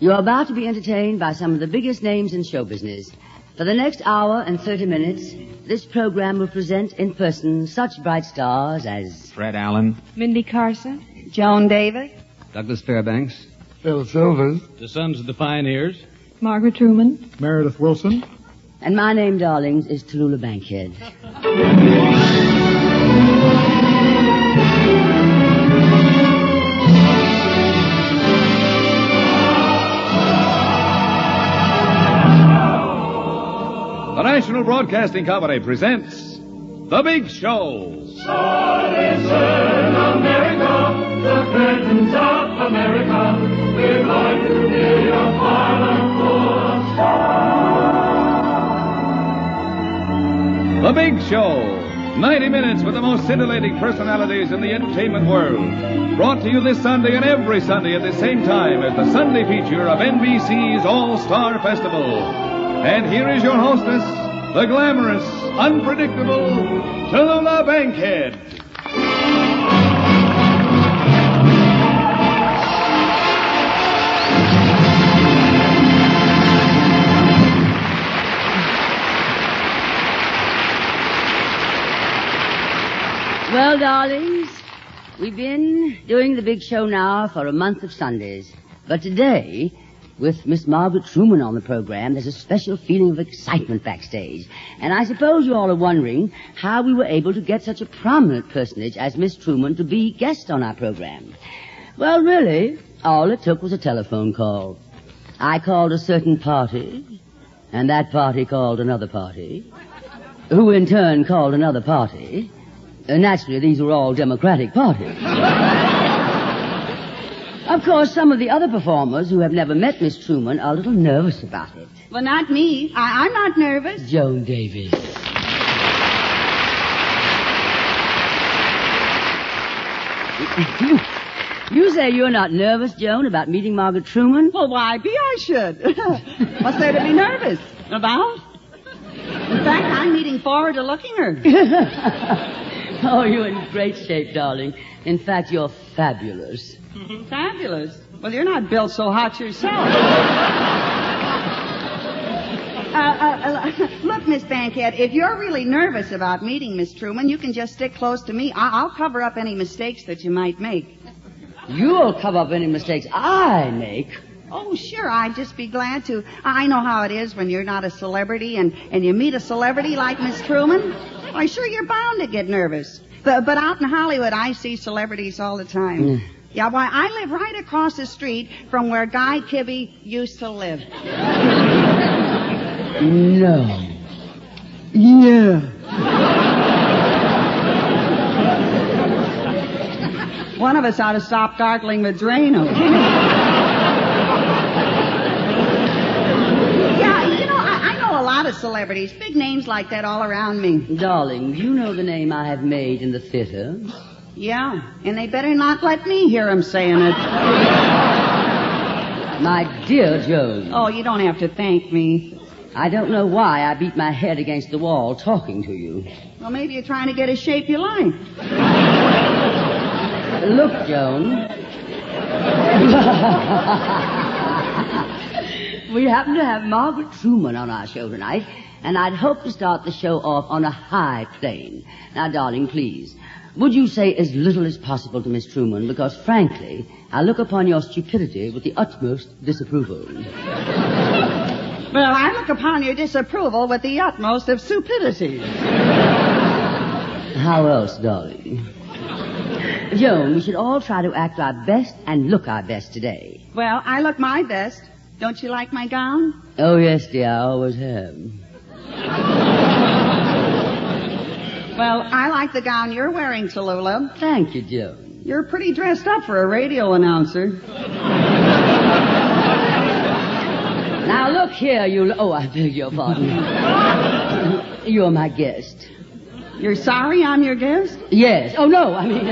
You're about to be entertained by some of the biggest names in show business. For the next hour and 30 minutes, this program will present in person such bright stars as... Fred Allen. Mindy Carson. Joan Davis. Douglas Fairbanks. Phil Silvers. The Sons of the Pioneers. Margaret Truman. Meredith Wilson. And my name, darlings, is Tallulah Bankhead. The National Broadcasting Company presents The Big Show. So listen, America, the curtains of America. We're going to be a parlor full of stars. The Big Show. 90 minutes with the most scintillating personalities in the entertainment world. Brought to you this Sunday and every Sunday at the same time as the Sunday feature of NBC's All-Star Festival. And here is your hostess, the glamorous, unpredictable Tallulah Bankhead. Well, darlings, we've been doing the big show now for a month of Sundays. But today, with Miss Margaret Truman on the program, there's a special feeling of excitement backstage. And I suppose you all are wondering how we were able to get such a prominent personage as Miss Truman to be guest on our program. Well, really, all it took was a telephone call. I called a certain party, and that party called another party, who in turn called another party. Naturally, these were all Democratic parties. Of course, some of the other performers who have never met Miss Truman are a little nervous about it. Well, not me. I'm not nervous. Joan Davis. You say you're not nervous, Joan, about meeting Margaret Truman? Well, why be I should? What's there to be nervous about? In fact, I'm looking forward to looking her. Oh, you're in great shape, darling. In fact, you're fabulous. Fabulous? Well, you're not built so hot yourself. Look, Miss Bankhead, if you're really nervous about meeting Miss Truman, you can just stick close to me. I'll cover up any mistakes that you might make. You'll cover up any mistakes I make? Oh, sure, I'd just be glad to. I know how it is when you're not a celebrity and you meet a celebrity like Miss Truman. Why, sure, you're bound to get nervous. But out in Hollywood, I see celebrities all the time. Yeah, why, I live right across the street from where Guy Kibbe used to live. No. Yeah. One of us ought to stop gargling with Drano. A lot of celebrities, big names like that all around me. Darling, you know the name I have made in the theater? Yeah, and they better not let me hear them saying it. My dear Joan. Oh, you don't have to thank me. I don't know why I beat my head against the wall talking to you. Well, maybe you're trying to get a shape you like. Look, Joan. We happen to have Margaret Truman on our show tonight, and I'd hope to start the show off on a high plane. Now, darling, please, would you say as little as possible to Miss Truman, because, frankly, I look upon your stupidity with the utmost disapproval. Well, I look upon your disapproval with the utmost of stupidity. How else, darling? Joan, we should all try to act our best and look our best today. Well, I look my best. Don't you like my gown? Oh, yes, dear, I always have. Well, I like the gown you're wearing, Tallulah. Thank you, Joan. You're pretty dressed up for a radio announcer. Now, look here, you... Oh, I beg your pardon. You're my guest. You're sorry I'm your guest? Yes. Oh, no, I mean...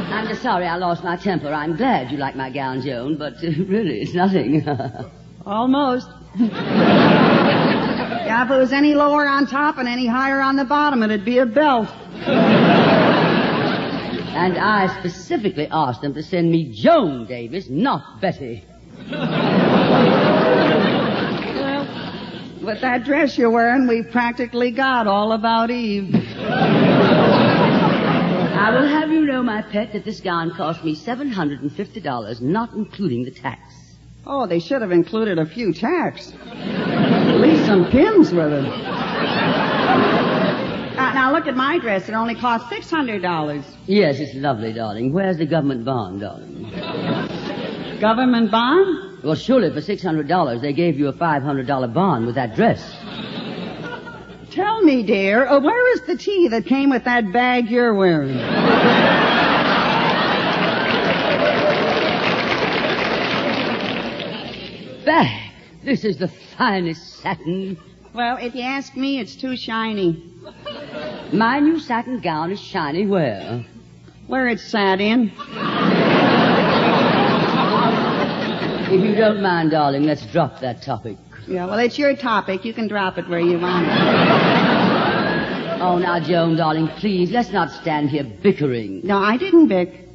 I'm just sorry I lost my temper. I'm glad you like my gown, Joan, but really, it's nothing. Almost. Yeah, if it was any lower on top and any higher on the bottom, it'd be a belt. And I specifically asked them to send me Joan Davis, not Betty. With that dress you're wearing, we've practically got all about Eve. I will have you know, my pet, that this gown cost me $750, not including the tax. Oh, they should have included a few tacks. At least some pins with it. Now look at my dress. It only cost $600. Yes, it's lovely, darling. Where's the government bond, darling? Government bond? Well, surely for $600 they gave you a $500 bond with that dress. Tell me, dear, where is the tea that came with that bag you're wearing? Bag. This is the finest satin. Well, if you ask me, it's too shiny. My new satin gown is shiny where? Where it's sat in. If you don't mind, darling, let's drop that topic. Yeah, well, it's your topic. You can drop it where you want it. Oh, now, Joan, darling, please, let's not stand here bickering. No, I didn't bick.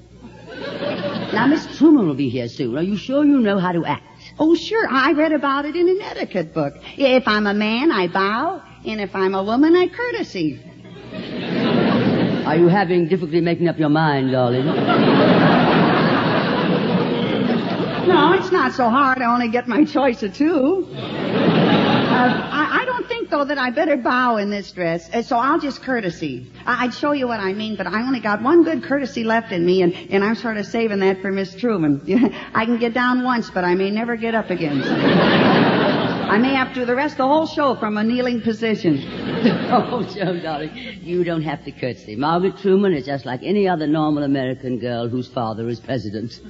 Now, Miss Truman will be here soon. Are you sure you know how to act? Oh, sure. I read about it in an etiquette book. If I'm a man, I bow. And if I'm a woman, I courtesy. Are you having difficulty making up your mind, darling? No, it's not so hard. I only get my choice of two. I don't think, though, that I better bow in this dress, so I'll just courtesy. I'd show you what I mean, but I only got one good courtesy left in me, and I'm sort of saving that for Miss Truman. I can get down once, but I may never get up again. I may have to do the rest of the whole show from a kneeling position. Oh, Joan, darling, you don't have to curtsy. Margaret Truman is just like any other normal American girl whose father is president.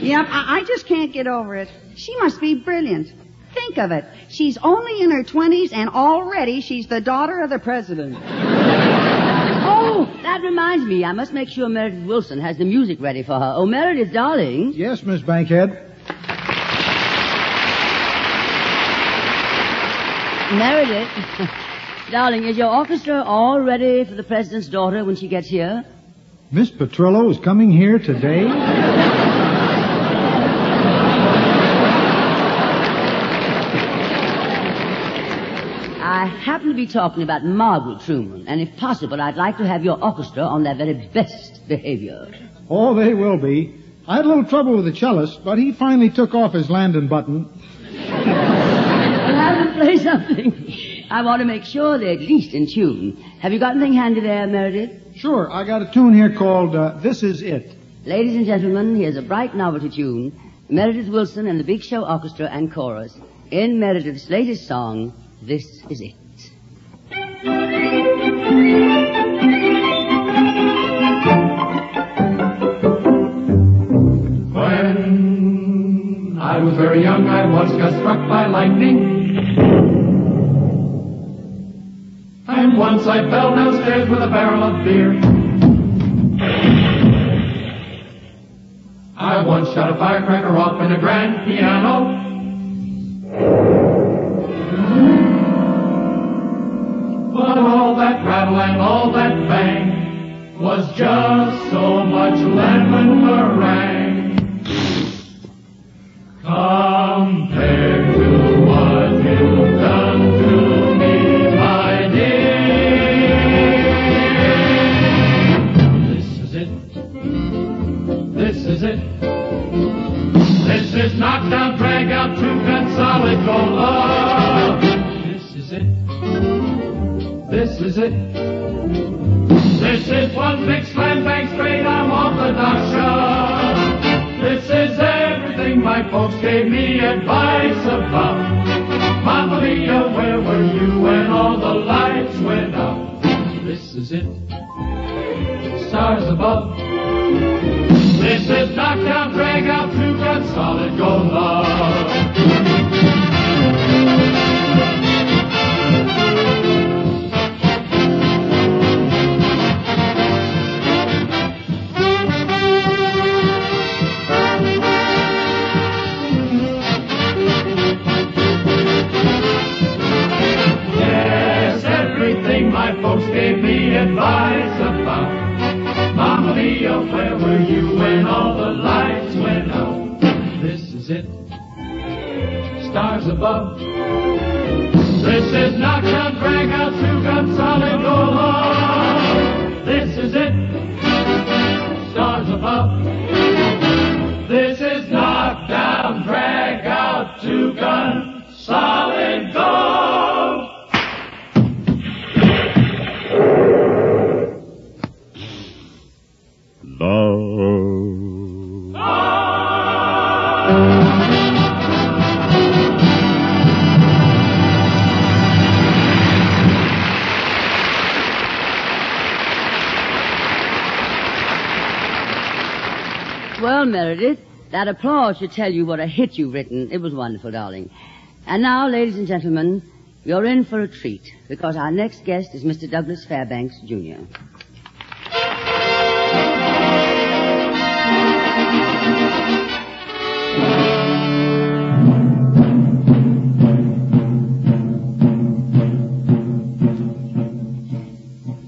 Yep, I just can't get over it. She must be brilliant. Think of it. She's only in her 20s, and already she's the daughter of the president. Oh, that reminds me. I must make sure Meredith Wilson has the music ready for her. Oh, Meredith, darling. Yes, Miss Bankhead. Meredith, darling, is your orchestra all ready for the president's daughter when she gets here? Miss Petrillo is coming here today? I happen to be talking about Margaret Truman, and if possible, I'd like to have your orchestra on their very best behavior. Oh, they will be. I had a little trouble with the cellist, but he finally took off his landing button. I'll have to play something. I want to make sure they're at least in tune. Have you got anything handy there, Meredith? Sure, I got a tune here called This Is It. Ladies and gentlemen, here's a bright novelty tune. Meredith Wilson and the Big Show Orchestra and Chorus in Meredith's latest song, This Is It. When I was very young, I once got struck by lightning. And once I fell downstairs with a barrel of beer. I once shot a firecracker off in a grand piano. But all that rattle and all that bang was just so much lemon meringue compared to what you've done to me, my dear. This is it. This is it. This is knockdown, drag out, two gun, solid gold love. This is it. This is it. This is one big slam bang straight arm orthodox shove. This is everything my folks gave me advice about. Mamma mia, where were you when all the lights went out? This is it. Stars above. This is knockdown, drag out, two gun, solid gold love. My folks gave me advice about. Mamma mia, where were you when all the lights went out? This is it. stars above. This is knockdown, drag out, two-gun, solid gold love. This is it, stars above. This is knockdown, drag out, two-gun, solid gold. Well, Meredith, that applause should tell you what a hit you've written. It was wonderful, darling. And now, ladies and gentlemen, you're in for a treat, because our next guest is Mr. Douglas Fairbanks, Jr.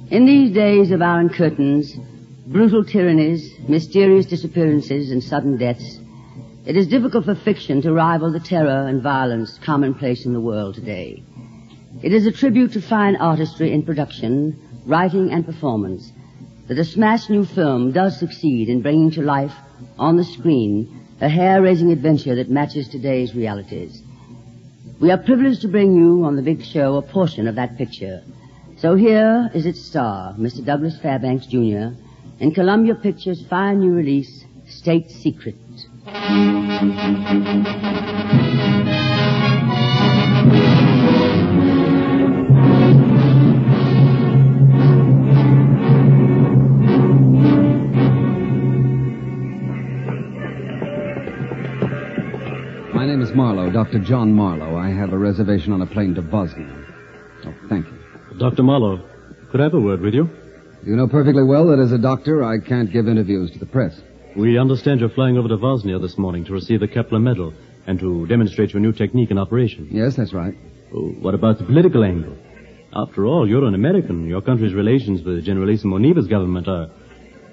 In these days of iron curtains, brutal tyrannies, mysterious disappearances, and sudden deaths, it is difficult for fiction to rival the terror and violence commonplace in the world today. It is a tribute to fine artistry in production, writing, and performance that a smash new film does succeed in bringing to life on the screen a hair-raising adventure that matches today's realities. We are privileged to bring you on the big show a portion of that picture. So here is its star, Mr. Douglas Fairbanks, Jr., in Columbia Pictures' fine new release, State Secret. My name is Marlowe, Dr. John Marlowe. I have a reservation on a plane to Bosnia. Oh, thank you. Dr. Marlowe, could I have a word with you? You know perfectly well that as a doctor, I can't give interviews to the press. We understand you're flying over to Bosnia this morning to receive the Kepler Medal and to demonstrate your new technique in operation. Yes, that's right. Oh, what about the political angle? After all, you're an American. Your country's relations with Generalissimo Neva's government are,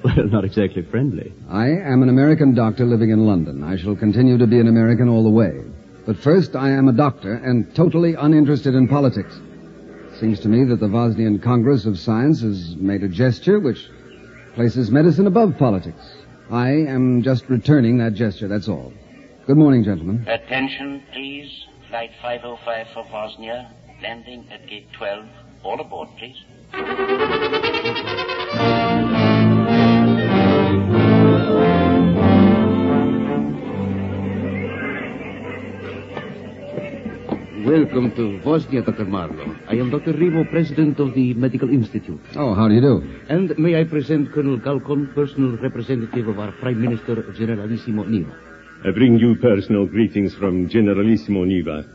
well, not exactly friendly. I am an American doctor living in London. I shall continue to be an American all the way. But first, I am a doctor and totally uninterested in politics. Seems to me that the Bosnian Congress of Science has made a gesture which places medicine above politics. I am just returning that gesture, that's all. Good morning, gentlemen. Attention, please. Flight 505 for Bosnia. Landing at gate 12. All aboard, please. Welcome to Bosnia, Dr. Marlowe. I am Dr. Remo, president of the Medical Institute. Oh, how do you do? And may I present Colonel Galcon, personal representative of our Prime Minister, Generalissimo Neva. I bring you personal greetings from Generalissimo Neva.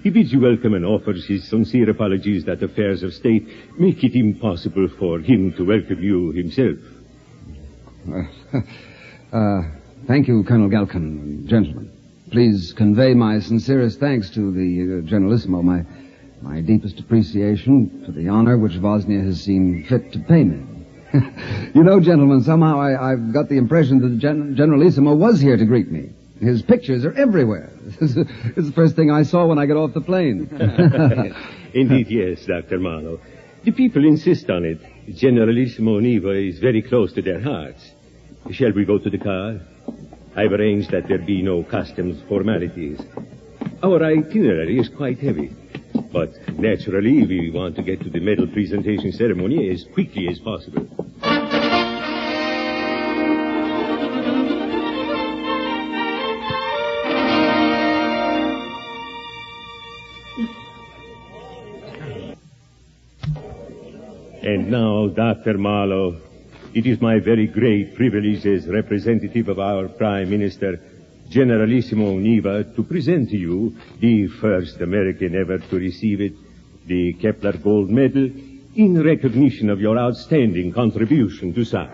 He bids you welcome and offers his sincere apologies that affairs of state make it impossible for him to welcome you himself. Thank you, Colonel Galcon, gentlemen. Please convey my sincerest thanks to the Generalissimo, my deepest appreciation for the honor which Bosnia has seen fit to pay me. You know, gentlemen, somehow I've got the impression that the Generalissimo was here to greet me. His pictures are everywhere. It's the first thing I saw when I got off the plane. Indeed, yes, Dr. Marlowe. The people insist on it. Generalissimo Neva is very close to their hearts. Shall we go to the car? I've arranged that there be no customs formalities. Our itinerary is quite heavy. But naturally, we want to get to the medal presentation ceremony as quickly as possible. And now, Dr. Marlowe, it is my very great privilege as representative of our Prime Minister, Generalissimo Neva, to present to you the first American ever to receive it, the Kepler Gold Medal, in recognition of your outstanding contribution to science.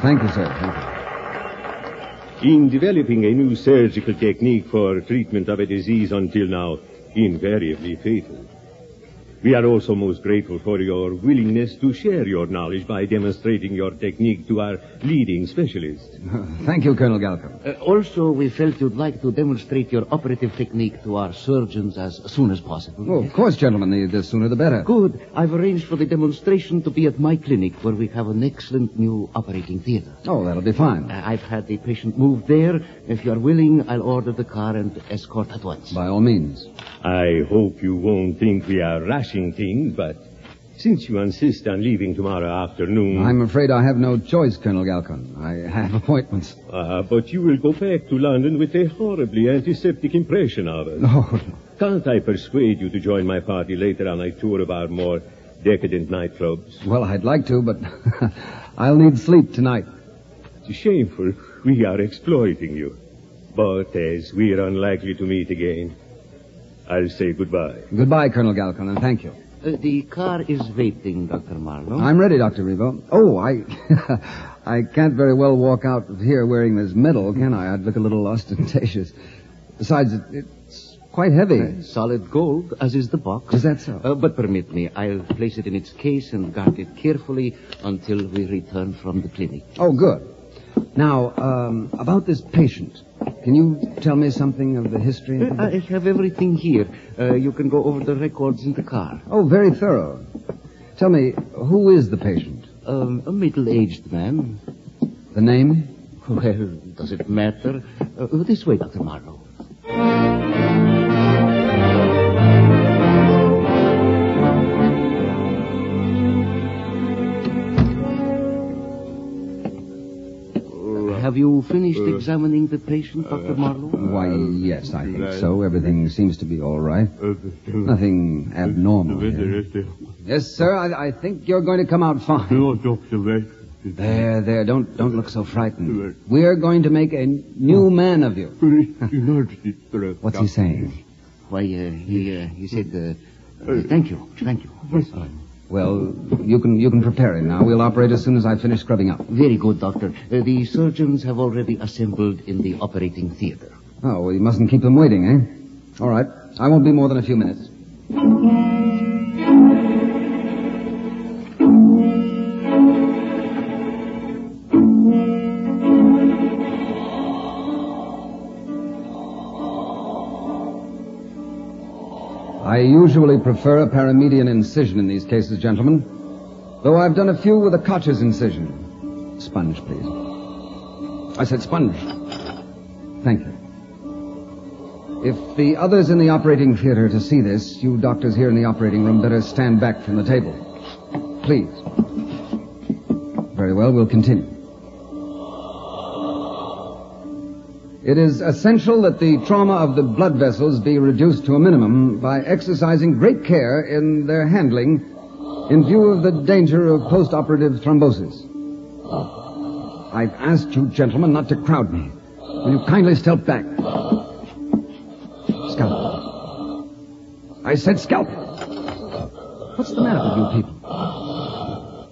Thank you, sir. Thank you. In developing a new surgical technique for treatment of a disease until now invariably fatal. We are also most grateful for your willingness to share your knowledge by demonstrating your technique to our leading specialists. Thank you, Colonel Galcon. Also, we felt you'd like to demonstrate your operative technique to our surgeons as soon as possible. Oh, of course, gentlemen. The sooner the better. Good. I've arranged for the demonstration to be at my clinic, where we have an excellent new operating theater. Oh, that'll be fine. I've had the patient moved there. If you're willing, I'll order the car and escort at once. By all means. I hope you won't think we are rushing things, but since you insist on leaving tomorrow afternoon... I'm afraid I have no choice, Colonel Galcon. I have appointments. But you will go back to London with a horribly antiseptic impression of us. No. Can't I persuade you to join my party later on a tour of our more decadent nightclubs? Well, I'd like to, but I'll need sleep tonight. It's shameful. We are exploiting you. But as we're unlikely to meet again, I'll say goodbye. Goodbye, Colonel Galcon, and thank you. The car is waiting, Dr. Marlowe. I'm ready, Dr. Revo. Oh, I can't very well walk out of here wearing this medal, can I? I'd look a little ostentatious. Besides, it's quite heavy. Solid gold, as is the box. Is that so? But permit me, I'll place it in its case and guard it carefully until we return from the clinic. Oh, good. Now, about this patient. Can you tell me something of the history? I have everything here. You can go over the records in the car. Oh, very thorough. Tell me, who is the patient? A middle-aged man. The name? Well, does it matter? This way, Dr. Marlowe. Have you finished examining the patient, Dr. Marlowe? Why, yes, I think so. Everything seems to be all right. Nothing abnormal here. Yes, sir, I think you're going to come out fine. There, don't look so frightened. We're going to make a new man of you. What's he saying? Why, he said, thank you. Yes. Well, you can prepare him now. We'll operate as soon as I finish scrubbing up. Very good, Doctor. The surgeons have already assembled in the operating theater. Oh, well, you mustn't keep them waiting, eh? All right. I won't be more than a few minutes. I usually prefer a paramedian incision in these cases, gentlemen. Though I've done a few with a Koch's incision. Sponge, please. I said sponge. Thank you. If the others in the operating theater are to see this, you doctors here in the operating room better stand back from the table. Please. Very well, we'll continue. It is essential that the trauma of the blood vessels be reduced to a minimum by exercising great care in their handling in view of the danger of post-operative thrombosis. I've asked you gentlemen not to crowd me. Will you kindly step back? Scalpel. I said scalpel. What's the matter with you people?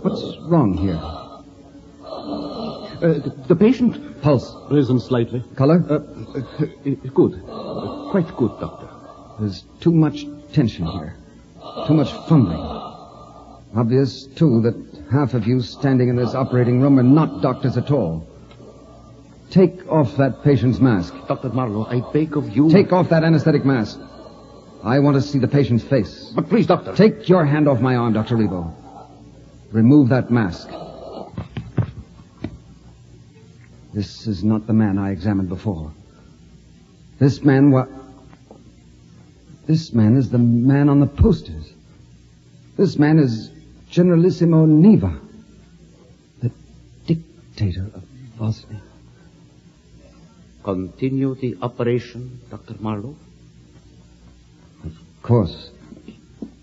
What's wrong here? The patient... Pulse. Risen slightly. Color? Good. Quite good, Doctor. There's too much tension here. Too much fumbling. Obvious, too, that half of you standing in this operating room are not doctors at all. Take off that patient's mask. Dr. Marlowe, I beg of you... Take off that anesthetic mask. I want to see the patient's face. But please, Doctor... Take your hand off my arm, Dr. Rebo. Remove that mask. This is not the man I examined before. This man is the man on the posters. This man is Generalissimo Neva, the dictator of Bosnia. Continue the operation, Dr. Marlowe? Of course.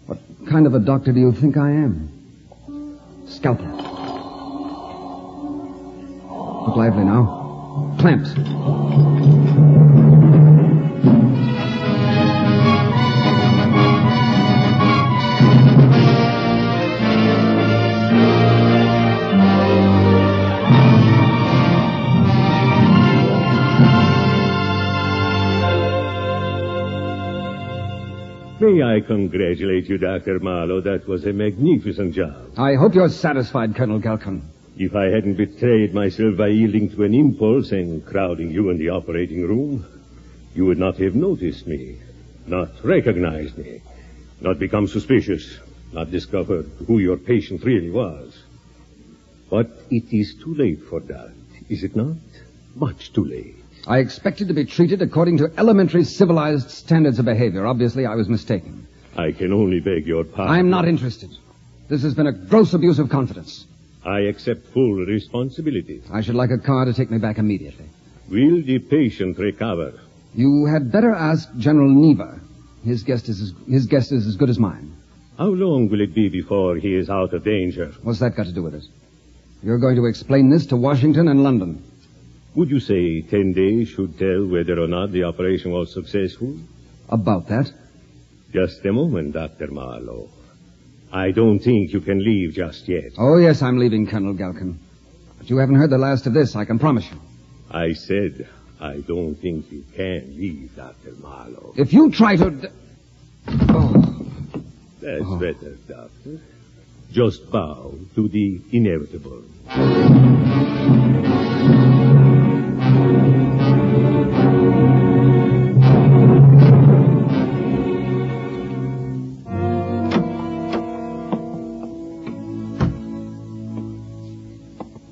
What kind of a doctor do you think I am? Scalpel. Look lively now. Clamps. May I congratulate you, Dr. Marlowe? That was a magnificent job. I hope you're satisfied, Colonel Galkin. If I hadn't betrayed myself by yielding to an impulse and crowding you in the operating room, you would not have noticed me, not recognized me, not become suspicious, not discovered who your patient really was. But it is too late for that, is it not? Much too late. I expected to be treated according to elementary civilized standards of behavior. Obviously, I was mistaken. I can only beg your pardon. I'm not interested. This has been a gross abuse of confidence. I accept full responsibility. I should like a car to take me back immediately. Will the patient recover? You had better ask General Neva. His guess is as good as mine. How long will it be before he is out of danger? What's that got to do with it? You're going to explain this to Washington and London. Would you say 10 days should tell whether or not the operation was successful? About that? Just a moment, Dr. Marlowe. I don't think you can leave just yet. Oh, yes, I'm leaving, Colonel Galkin. But you haven't heard the last of this, I can promise you. I said I don't think you can leave, Dr. Marlowe. If you try to... That's better, Doctor. Just bow to the inevitable.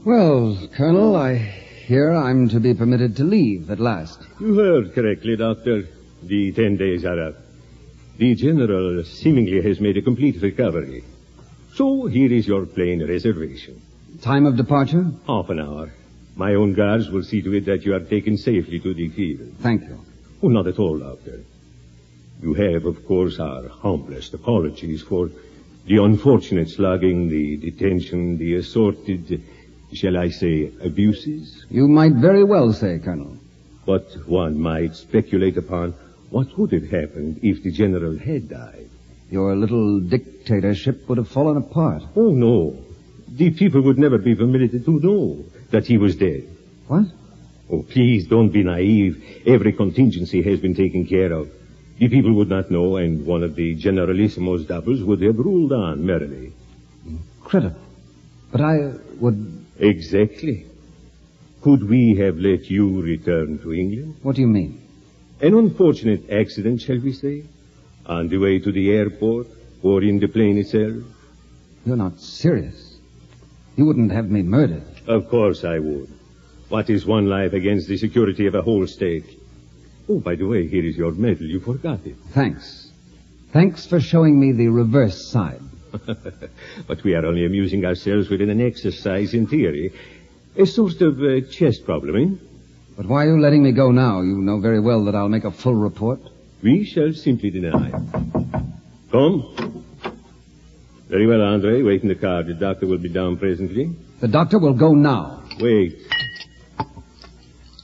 Well, Colonel, I hear I'm to be permitted to leave at last. You heard correctly, Doctor. The 10 days are up. The General seemingly has made a complete recovery. So here is your plane reservation. Time of departure? Half an hour. My own guards will see to it that you are taken safely to the field. Thank you. Oh, not at all, Doctor. You have, of course, our humblest apologies for the unfortunate slugging, the detention, the assorted, shall I say, abuses. You might very well say, Colonel. But one might speculate upon what would have happened if the General had died. Your little dictatorship would have fallen apart. Oh, no. The people would never be permitted to know that he was dead. What? Oh, please don't be naive. Every contingency has been taken care of. The people would not know, and one of the Generalissimo's doubles would have ruled on merrily. Incredible. But I would... Exactly. Could we have let you return to England? What do you mean? An unfortunate accident, shall we say? On the way to the airport, or in the plane itself? You're not serious. You wouldn't have me murdered. Of course I would. What is one life against the security of a whole state? Oh, by the way, here is your medal. You forgot it. Thanks. Thanks for showing me the reverse side. But we are only amusing ourselves with an exercise in theory. A sort of chess problem, eh? But why are you letting me go now? You know very well that I'll make a full report. We shall simply deny. Come. Very well, Andre. Wait in the car. The doctor will be down presently. The doctor will go now. Wait.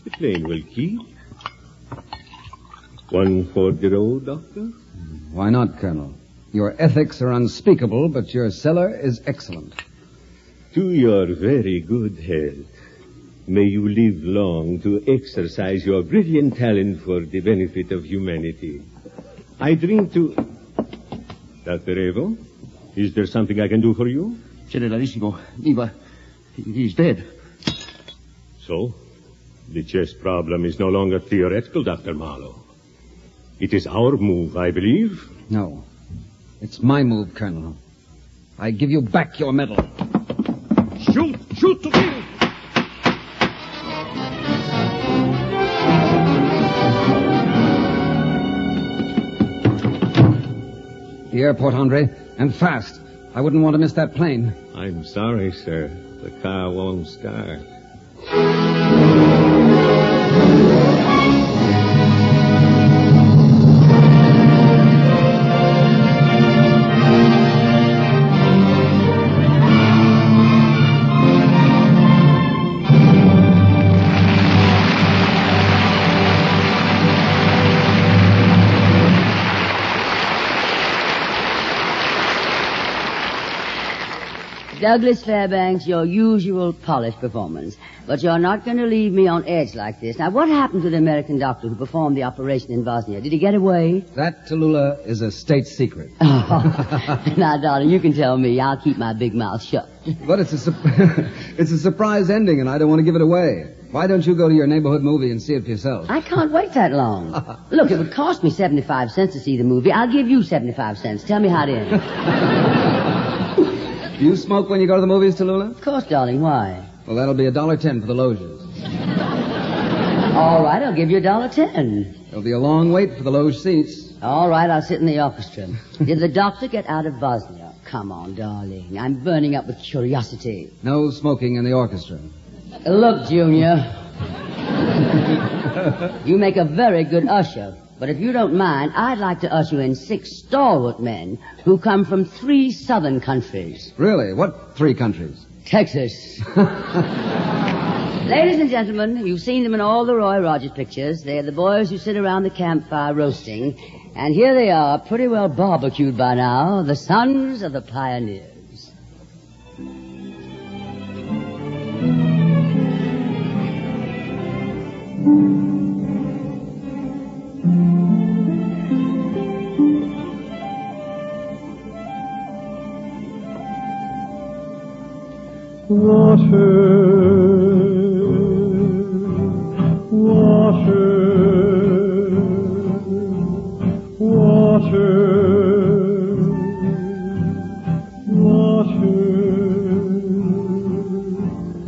The plane will keep. One for the road, Doctor? Why not, Colonel? Your ethics are unspeakable, but your cellar is excellent. To your very good health. May you live long to exercise your brilliant talent for the benefit of humanity. I drink to... Dr. Evo, is there something I can do for you? Generalissimo, Neva, he's dead. So, the chess problem is no longer theoretical, Dr. Marlowe. It is our move, I believe. No. It's my move, Colonel. I give you back your medal. Shoot! Shoot to kill! The airport, Andre, and fast. I wouldn't want to miss that plane. I'm sorry, sir. The car won't start. Douglas Fairbanks, your usual polished performance. But you're not going to leave me on edge like this. Now, what happened to the American doctor who performed the operation in Bosnia? Did he get away? That, Tallulah, is a state secret. Oh. Now, darling, you can tell me. I'll keep my big mouth shut. But it's a surprise ending, and I don't want to give it away. Why don't you go to your neighborhood movie and see it for yourself? I can't wait that long. Look, it would cost me 75 cents to see the movie. I'll give you 75 cents. Tell me how it ends. Do you smoke when you go to the movies, Tallulah? Of course, darling. Why? Well, that'll be $1.10 for the loges. All right, I'll give you $1.10. There'll be a long wait for the loge seats. All right, I'll sit in the orchestra. Did the doctor get out of Bosnia? Come on, darling. I'm burning up with curiosity. No smoking in the orchestra. Look, Junior. You make a very good usher. But if you don't mind, I'd like to usher in 6 stalwart men who come from 3 southern countries. Really? What 3 countries? Texas. Ladies and gentlemen, you've seen them in all the Roy Rogers pictures. They're the boys who sit around the campfire roasting. And here they are, pretty well barbecued by now, the sons of the pioneers.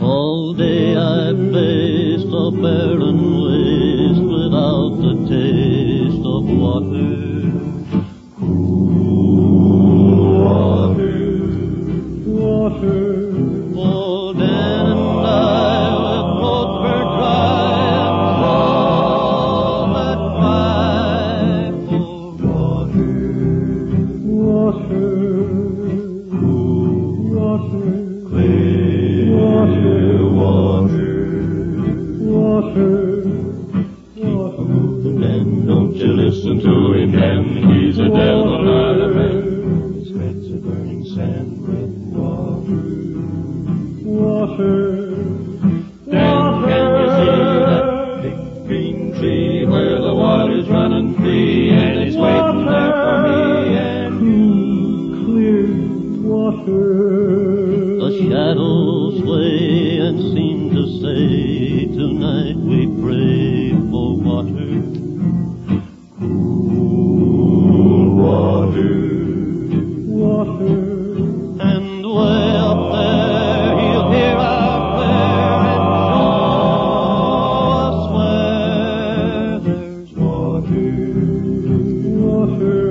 All day I faced a barren waste without the taste of water. Cool water, water. Oh, Dan and I, with both were dry and all that cry for water, water, cool water, clear water, water, water. Keep moving and don't you listen to him, then he's a devil, not a man. He spreads a burning sand with water. Water. Then can you see that big green tree where the water's running free and it's waiting there for me and you? Clear water. The shadows sway and seem to say tonight we pray for water. Cool water. Water. And way up there he'll hear our prayer and show us where there's water. Water.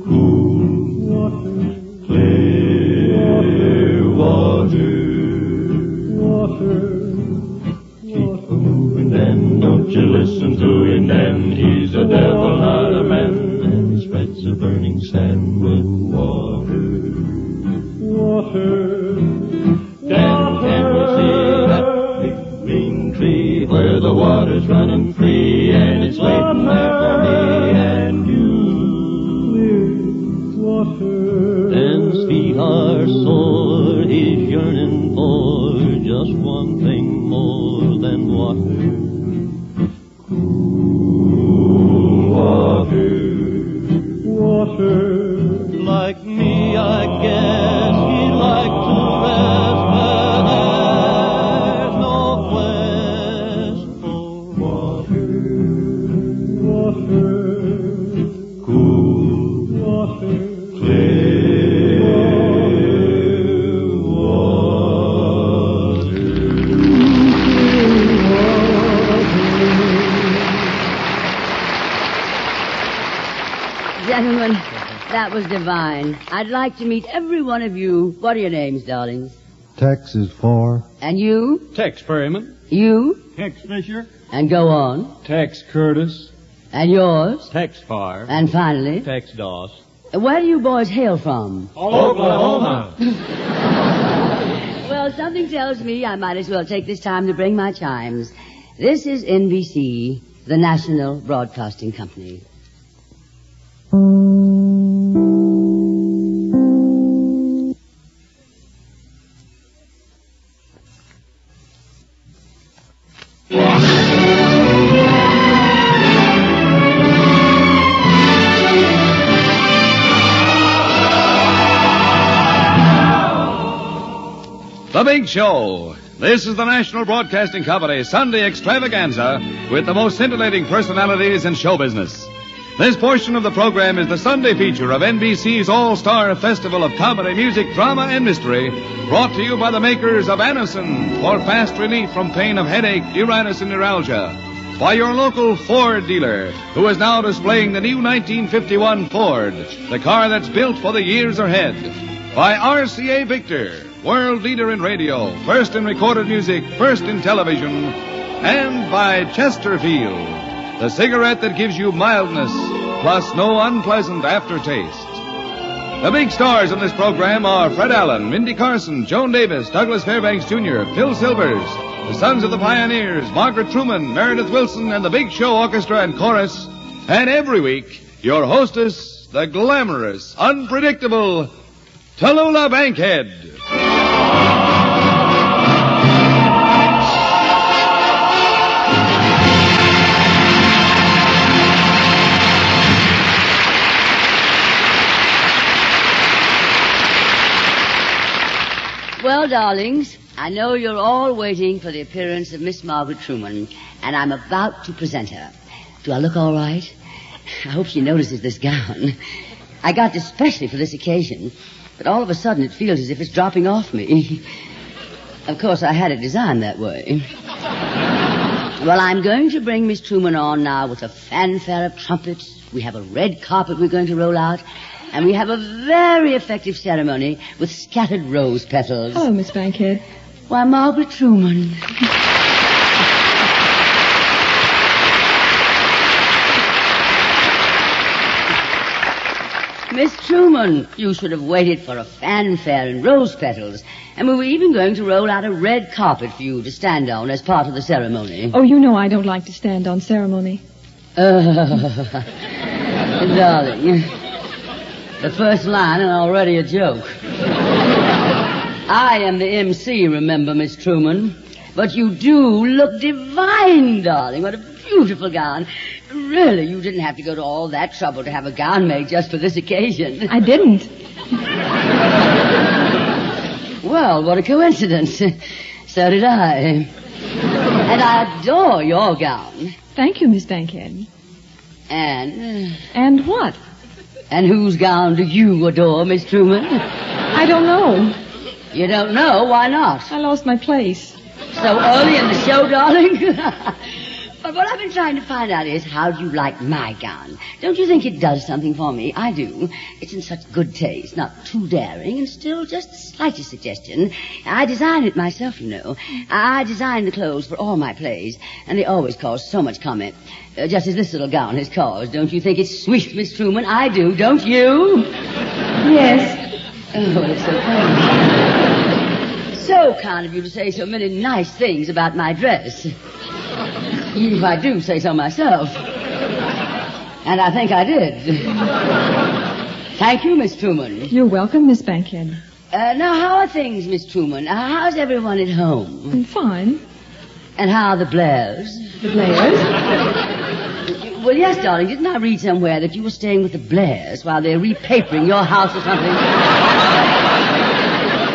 Cool water. Clear water. Water. Keep moving then, don't you listen to him then. He's a devil, not a man. And he spreads a burning sand with water. Water. Then can we see that big green tree where the water's running free and it's waiting there for me and you? Clear water. Dan's feet are sore, he's yearning for just one thing more than water. Cool water. Water. Like me, I guess he'd like to rest where there's no quest for water. Water. Cool water. Clear water. Gentlemen, that was divine. I'd like to meet every one of you. What are your names, darlings? Tex is 4. And you? Tex Perryman. You? Tex Fisher. And go on. Tex Curtis. And yours? Tex Farr. And finally? Tex Doss. Where do you boys hail from? Oklahoma. Well, something tells me I might as well take this time to bring my chimes. This is NBC, the National Broadcasting Company. The Big Show. This is the National Broadcasting Company Sunday extravaganza with the most scintillating personalities in show business. This portion of the program is the Sunday feature of NBC's All-Star Festival of Comedy, Music, Drama, and Mystery, brought to you by the makers of Anacin for fast relief from pain of headache, neuritis, and neuralgia. By your local Ford dealer, who is now displaying the new 1951 Ford, the car that's built for the years ahead. By RCA Victor, world leader in radio, first in recorded music, first in television. And by Chesterfield, the cigarette that gives you mildness, plus no unpleasant aftertaste. The big stars in this program are Fred Allen, Mindy Carson, Joan Davis, Douglas Fairbanks Jr., Phil Silvers, the Sons of the Pioneers, Margaret Truman, Meredith Wilson, and the Big Show Orchestra and Chorus. And every week, your hostess, the glamorous, unpredictable Tallulah Bankhead. Well, darlings, I know you're all waiting for the appearance of Miss Margaret Truman, and I'm about to present her. Do I look all right? I hope she notices this gown. I got it especially for this occasion, but all of a sudden it feels as if it's dropping off me. Of course, I had it designed that way. Well, I'm going to bring Miss Truman on now with a fanfare of trumpets. We have a red carpet we're going to roll out. And we have a very effective ceremony with scattered rose petals. Hello, Miss Bankhead. Why, Margaret Truman. Miss Truman, you should have waited for a fanfare and rose petals. And we were even going to roll out a red carpet for you to stand on as part of the ceremony. Oh, you know I don't like to stand on ceremony. Darling... The first line and already a joke. I am the MC, remember, Miss Truman. But you do look divine, darling. What a beautiful gown. Really, you didn't have to go to all that trouble to have a gown made just for this occasion. I didn't. Well, what a coincidence. So did I. And I adore your gown. Thank you, Miss Bankhead. And? And what? And whose gown do you adore, Miss Truman? I don't know. You don't know? Why not? I lost my place. So early in the show, darling? But what I've been trying to find out is, how do you like my gown? Don't you think it does something for me? I do. It's in such good taste, not too daring, and still just the slightest suggestion. I designed it myself, you know. I designed the clothes for all my plays, and they always cause so much comment. Just as this little gown has caused. Don't you think it's sweet, Miss Truman? I do, don't you? Yes. Oh, it's so kind. So kind of you to say so many nice things about my dress. Even if I do say so myself. And I think I did. Thank you, Miss Truman. You're welcome, Miss Bankhead. Now, how are things, Miss Truman? How's everyone at home? Fine. And how are the Blairs? The Blairs? Well, yes, darling. Didn't I read somewhere that you were staying with the Blairs while they're repapering your house or something?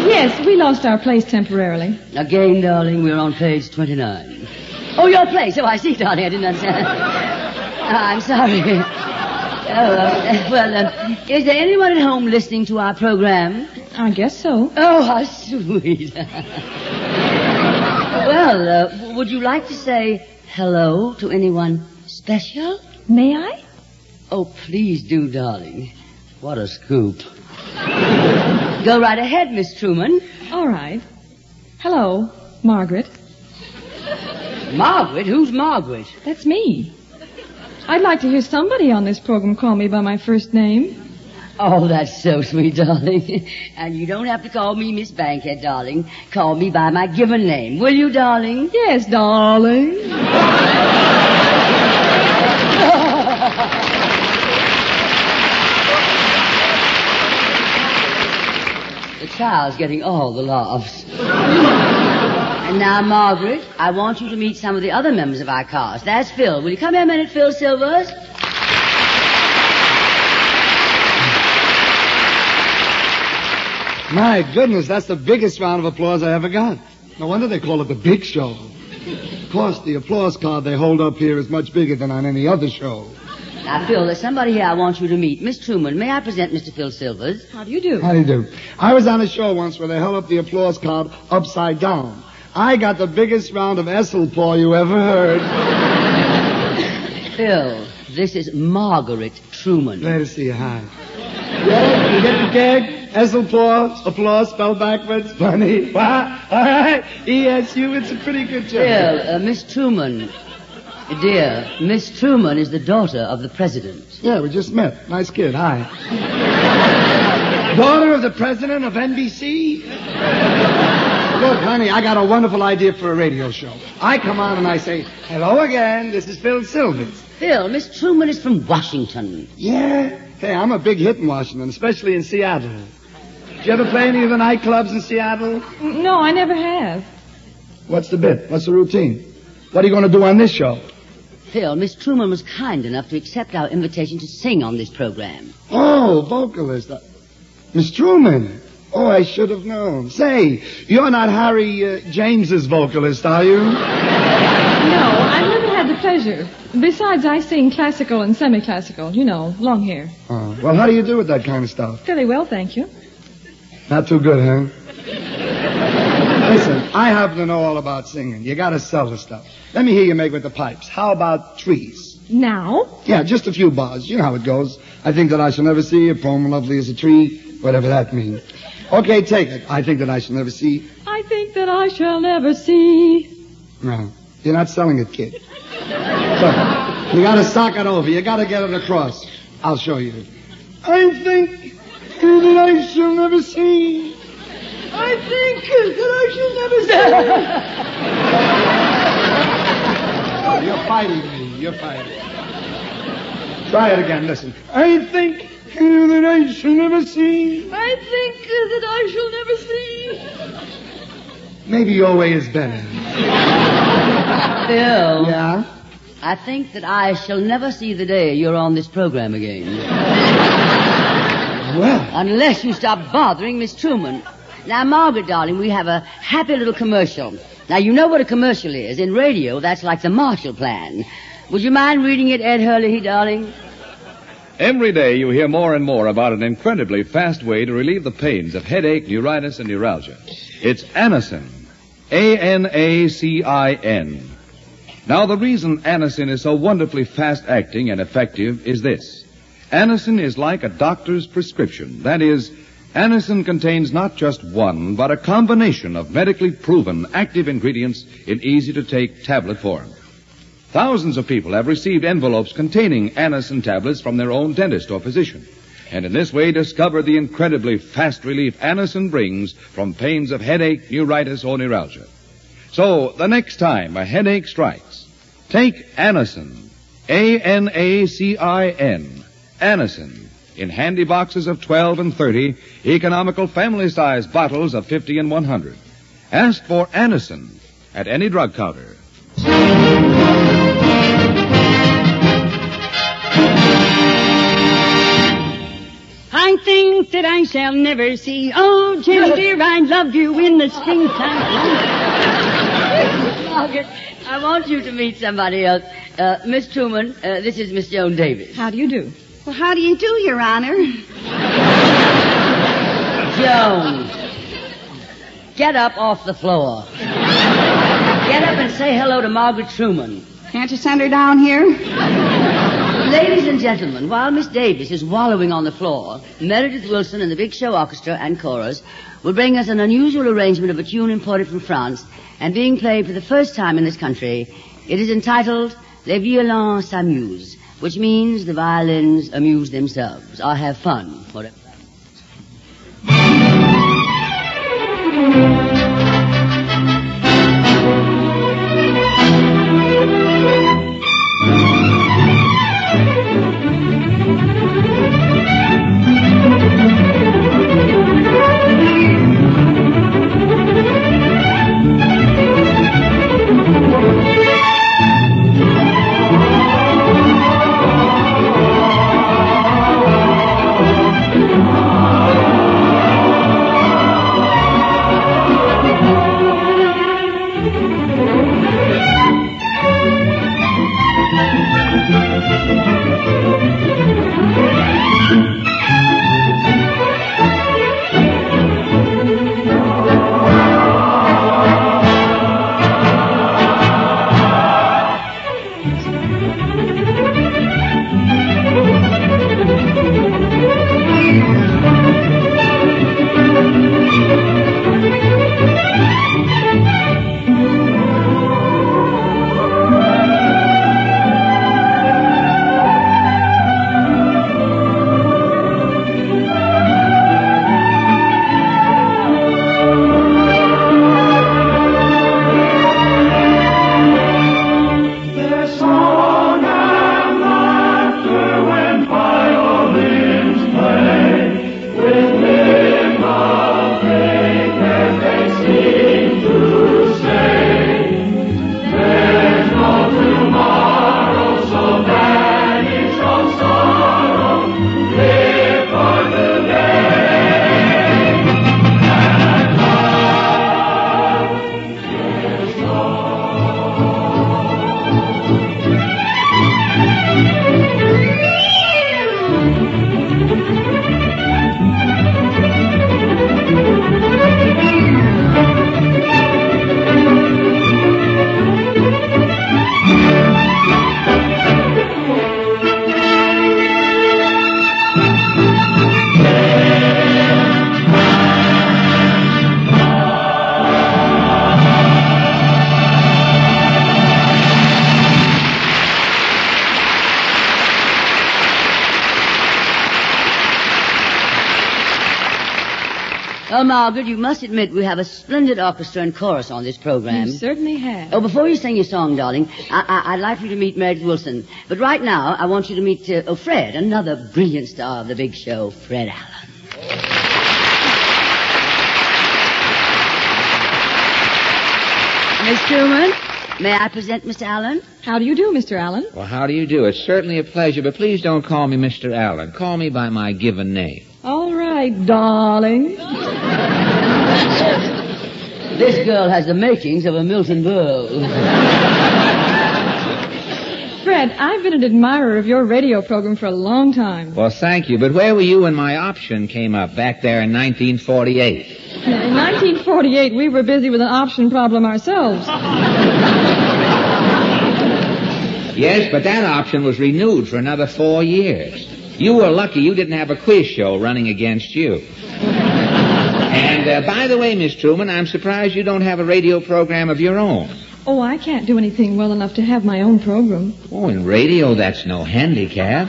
Yes, we lost our place temporarily. Again, darling, we're on page 29. Oh, your place. Oh, I see, darling. I didn't understand. I'm sorry. Is there anyone at home listening to our program? I guess so. Oh, how sweet. Well, would you like to say hello to anyone special? May I? Oh, please do, darling. What a scoop. Go right ahead, Miss Truman. All right. Hello, Margaret. Margaret? Who's Margaret? That's me. I'd like to hear somebody on this program call me by my first name. Oh, that's so sweet, darling. And you don't have to call me Miss Bankhead, darling. Call me by my given name. Will you, darling? Yes, darling. The child's getting all the laughs. And now, Margaret, I want you to meet some of the other members of our cast. That's Phil. Will you come here a minute, Phil Silvers? My goodness, that's the biggest round of applause I ever got. No wonder they call it the Big Show. Of course, the applause card they hold up here is much bigger than on any other show. Now, Phil, there's somebody here I want you to meet. Miss Truman, may I present Mr. Phil Silvers? How do you do? How do you do? I was on a show once where they held up the applause card upside down. I got the biggest round of Esselpaw you ever heard. Phil, this is Margaret Truman. Glad to see you. Hi. Yeah, you get the gag? Esselpaw, applause spelled backwards. Funny. What? All right. ESU, it's a pretty good job. Phil, Miss Truman. Dear, Miss Truman is the daughter of the president. Yeah, we just met. Nice kid. Hi. Daughter of the president of NBC? Look, honey, I got a wonderful idea for a radio show. I come on and I say, hello again, this is Phil Silvers. Phil, Miss Truman is from Washington. Yeah? Hey, I'm a big hit in Washington, especially in Seattle. Did you ever play any of the nightclubs in Seattle? No, I never have. What's the bit? What's the routine? What are you going to do on this show? Phil, Miss Truman was kind enough to accept our invitation to sing on this program. Oh, vocalist. Miss Truman. Oh, I should have known. Say, you're not Harry James's vocalist, are you? No, I've never had the pleasure. Besides, I sing classical and semi-classical, you know, long hair. Oh, well, how do you do with that kind of stuff? Fairly well, thank you. Not too good, huh? Listen, I happen to know all about singing. You gotta sell the stuff. Let me hear you make with the pipes. How about trees? Now? Yeah, just a few bars. You know how it goes. I think that I shall never see a poem lovely as a tree, whatever that means. Okay, take it. I think that I shall never see. I think that I shall never see. No, you're not selling it, kid. Look, you gotta sock it over. You gotta get it across. I'll show you. I think that I shall never see. I think that I shall never see. Oh, you're fighting me. You're fighting. Try it again. Listen. I think that I shall never see. I think that I shall never see. Maybe your way is better. Phil. Yeah? I think that I shall never see the day you're on this program again. Well. Unless you stop bothering Miss Truman. Now, Margaret, darling, we have a happy little commercial. Now, you know what a commercial is. In radio, that's like the Marshall Plan. Would you mind reading it, Ed Hurley, darling? Every day you hear more and more about an incredibly fast way to relieve the pains of headache, neuritis, and neuralgia. It's Anacin. A-N-A-C-I-N. Now, the reason Anacin is so wonderfully fast-acting and effective is this. Anacin is like a doctor's prescription. That is, Anacin contains not just one, but a combination of medically proven active ingredients in easy-to-take tablet form. Thousands of people have received envelopes containing Anacin tablets from their own dentist or physician, and in this way discovered the incredibly fast relief Anacin brings from pains of headache, neuritis, or neuralgia. So, the next time a headache strikes, take Anacin, A-N-A-C-I-N, Anacin, in handy boxes of 12 and 30, economical family-size bottles of 50 and 100. Ask for Anacin at any drug counter. I think that I shall never see. Oh, Jim, dear, I loved you in the springtime. Margaret, I want you to meet somebody else. Miss Truman, this is Miss Joan Davis. How do you do? Well, how do you do, Your Honor? Joan, get up off the floor. Get up and say hello to Margaret Truman. Can't you send her down here? Ladies and gentlemen, while Miss Davis is wallowing on the floor, Meredith Wilson and the Big Show Orchestra and Chorus will bring us an unusual arrangement of a tune imported from France and being played for the first time in this country. It is entitled Les Violons s'amusent, which means the violins amuse themselves or have fun, whatever. Oh, Margaret, you must admit we have a splendid orchestra and chorus on this program. You certainly have. Oh, before you sing your song, darling, I'd like you to meet Meredith Wilson. But right now, I want you to meet Fred, another brilliant star of the big show, Fred Allen. Miss Truman, may I present Mr. Allen? How do you do, Mr. Allen? Well, how do you do? It's certainly a pleasure, but please don't call me Mr. Allen. Call me by my given name. All right, darling. This girl has the makings of a Milton Berle. Fred, I've been an admirer of your radio program for a long time. Well, thank you, but where were you when my option came up back there in 1948? In 1948, we were busy with an option problem ourselves. Yes, but that option was renewed for another 4 years. You were lucky you didn't have a quiz show running against you. And, by the way, Miss Truman, I'm surprised you don't have a radio program of your own. Oh, I can't do anything well enough to have my own program. Oh, in radio, that's no handicap.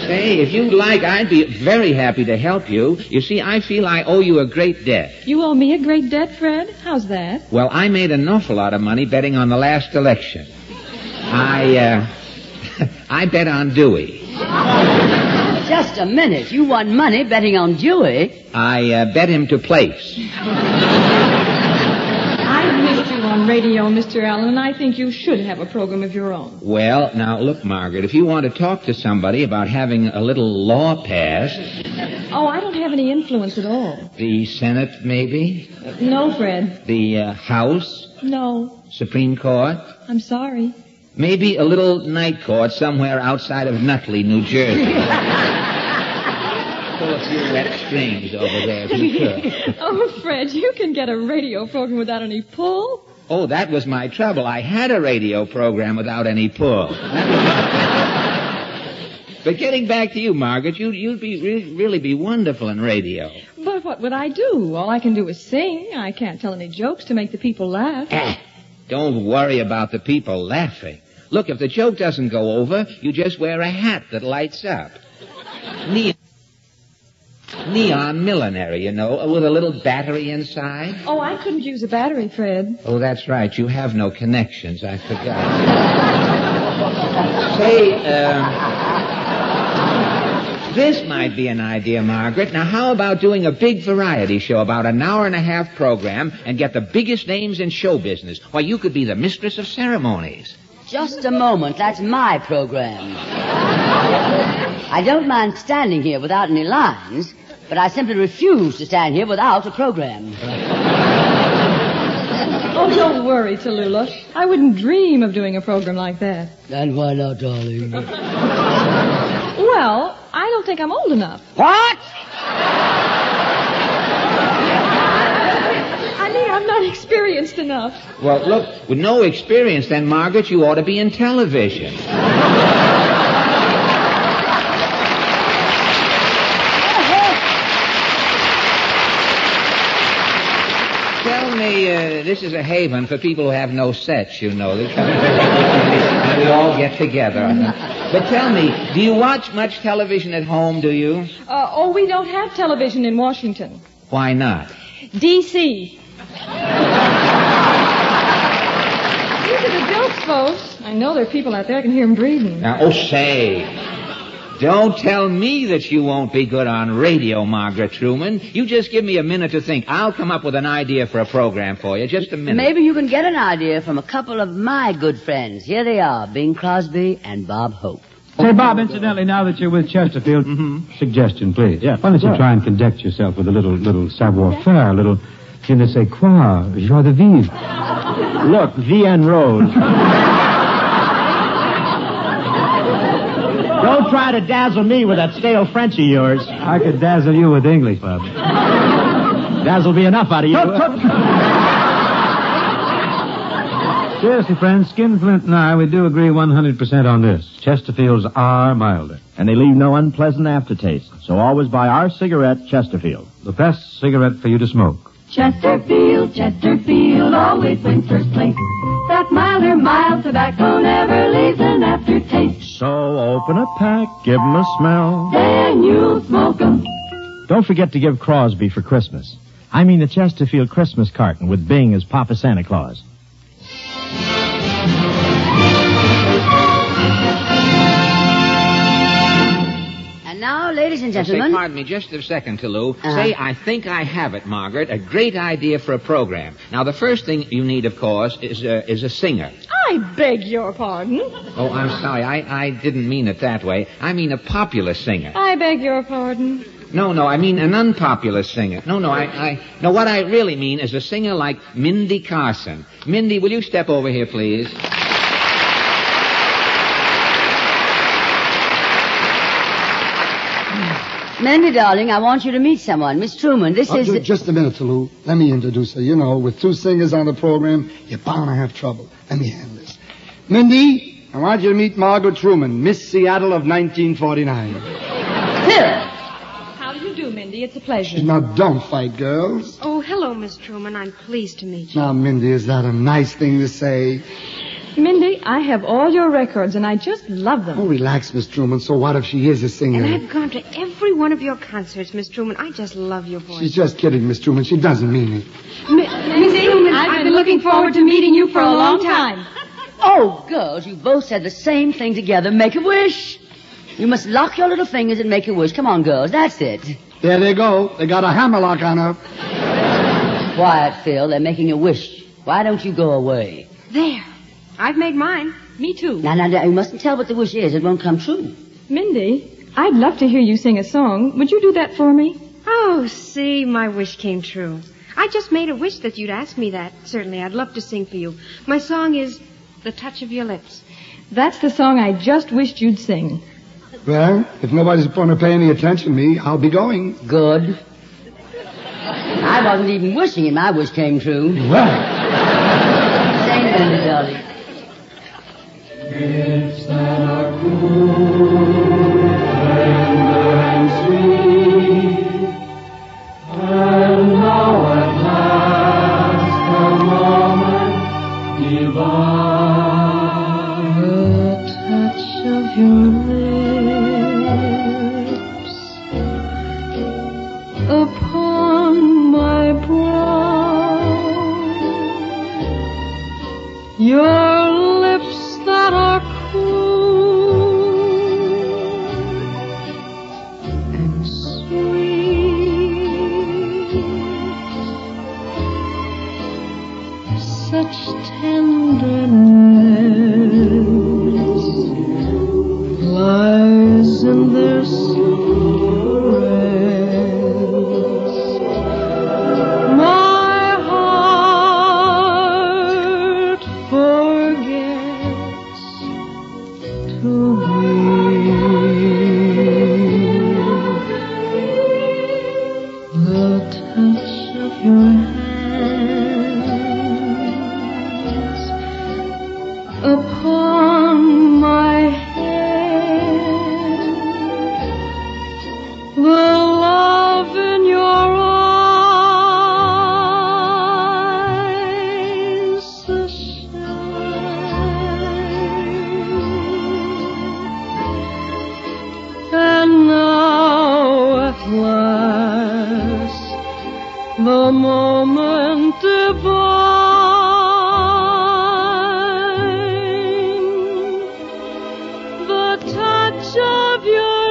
Say, if you'd like, I'd be very happy to help you. You see, I feel I owe you a great debt. You owe me a great debt, Fred? How's that? Well, I made an awful lot of money betting on the last election. I bet on Dewey. Just a minute. You won money betting on Dewey? I bet him to place. I've missed you on radio, Mr. Allen, and I think you should have a program of your own. Well, now, look, Margaret, if you want to talk to somebody about having a little law passed... Oh, I don't have any influence at all. The Senate, maybe? No, Fred. The House? No. Supreme Court? I'm sorry. Maybe a little night court somewhere outside of Nutley, New Jersey. Pull a few wet strings over there if you could. Oh, Fred, you can get a radio program without any pull. Oh, that was my trouble. I had a radio program without any pull. But getting back to you, Margaret, you'd be really be wonderful in radio. But what would I do? All I can do is sing. I can't tell any jokes to make the people laugh. Don't worry about the people laughing. Look, if the joke doesn't go over, you just wear a hat that lights up. Neon millinery, you know, with a little battery inside. Oh, I couldn't use a battery, Fred. Oh, that's right. You have no connections. I forgot. Say, this might be an idea, Margaret. Now, how about doing a big variety show, about an hour-and-a-half program, and get the biggest names in show business? Why, you could be the mistress of ceremonies. Just a moment. That's my program. I don't mind standing here without any lines, but I simply refuse to stand here without a program. Oh, don't worry, Tallulah. I wouldn't dream of doing a program like that. And why not, darling? Well, I don't think I'm old enough. What? I mean, I'm not experienced enough. Well, look, with no experience, then, Margaret, you ought to be in television. Tell me, this is a haven for people who have no sets, you know. They come and we all get together. But tell me, do you watch much television at home, do you? Oh, we don't have television in Washington. Why not? D.C. These are the jokes, folks. I know there are people out there. I can hear them breathing. Now, oh, say, don't tell me that you won't be good on radio, Margaret Truman. You just give me a minute to think. I'll come up with an idea for a program for you. Just a minute. Maybe you can get an idea from a couple of my good friends. Here they are, Bing Crosby and Bob Hope. Say, Bob, incidentally, now that you're with Chesterfield, suggestion, please. Yeah, why don't you try and conduct yourself with a little savoir-faire, a little je ne sais quoi, joie de vivre. Look, Vienne Rose. Don't try to dazzle me with that stale French of yours. I could dazzle you with English, Bob. Dazzle be enough out of you. Seriously, friends, Skinflint and I, we do agree 100% on this. Chesterfields are milder. And they leave no unpleasant aftertaste. So always buy our cigarette, Chesterfield. The best cigarette for you to smoke. Chesterfield, Chesterfield always wins first place. That milder, mild tobacco never leaves an aftertaste. So open a pack, give 'em a smell. Then you'll smoke 'em. Don't forget to give Crosby for Christmas. I mean the Chesterfield Christmas carton with Bing as Papa Santa Claus. And now, ladies and gentlemen... Say, pardon me just a second, Toulouse. Say, I think I have it, Margaret. A great idea for a program. Now, the first thing you need, of course, is a singer. I beg your pardon. Oh, I'm sorry. I didn't mean it that way. I mean a popular singer. I beg your pardon. No, I mean an unpopular singer. No, what I really mean is a singer like Mindy Carson. Mindy, will you step over here, please? Mindy, darling, I want you to meet someone. Miss Truman, this is... Just a minute, Toulouse. Let me introduce her. You know, with two singers on the program, you're bound to have trouble. Let me handle this. Mindy, I want you to meet Margaret Truman, Miss Seattle of 1949. How do you do, Mindy? It's a pleasure. Now, don't fight, girls. Oh, hello, Miss Truman. I'm pleased to meet you. Now, Mindy, is that a nice thing to say? Mindy, I have all your records, and I just love them. Oh, relax, Miss Truman. So what if she is a singer? And I've gone to every one of your concerts, Miss Truman. I just love your voice. She's just kidding, Miss Truman. She doesn't mean it. Miss Truman, I've been looking forward to meeting you for a long time. Oh, girls, you both said the same thing together. Make a wish. You must lock your little fingers and make a wish. Come on, girls. That's it. There they go. They got a hammerlock on her. Quiet, Phil. They're making a wish. Why don't you go away? There. I've made mine. Me too. Now, you mustn't tell what the wish is. It won't come true. Mindy, I'd love to hear you sing a song. Would you do that for me? Oh, see, my wish came true. I just made a wish that you'd ask me that. Certainly, I'd love to sing for you. My song is The Touch of Your Lips. That's the song I just wished you'd sing. Well, if nobody's going to pay any attention to me, I'll be going. Good. I wasn't even wishing and my wish came true. Right. Sing, Mindy, darling. Lips that are cool, tender and sweet, and now at last the moment divine. The touch of your lips upon my brow, your lips that are cool and sweet, such tenderness lies in their secrets. My heart forgets to be. The touch of your hands upon my head, the love in your eyes, the and now at last the moment divine, the touch of your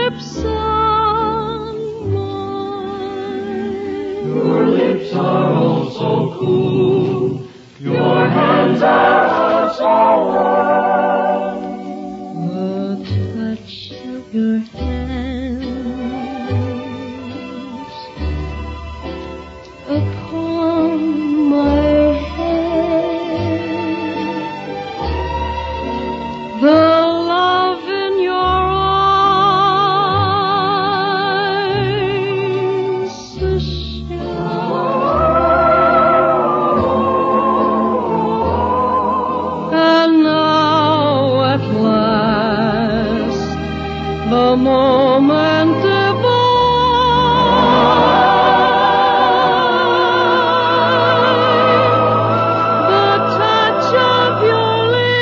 lips on mine. Your lips are oh so cool, your hands are oh so warm. The touch of your hands upon my head, the love in your eyes, the and now at last the moment divine, the touch of your lips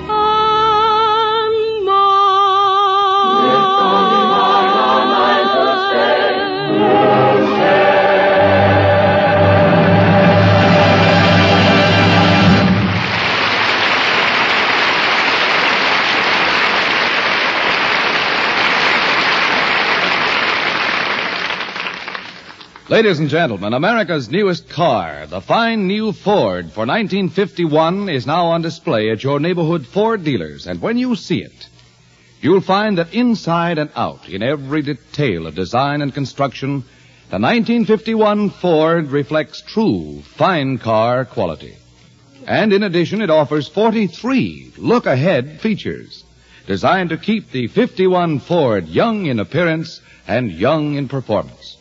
on Ladies and gentlemen, America's newest car, the fine new Ford for 1951, is now on display at your neighborhood Ford dealers. And when you see it, you'll find that inside and out, in every detail of design and construction, the 1951 Ford reflects true fine car quality. And in addition, it offers 43 look-ahead features designed to keep the 51 Ford young in appearance and young in performance.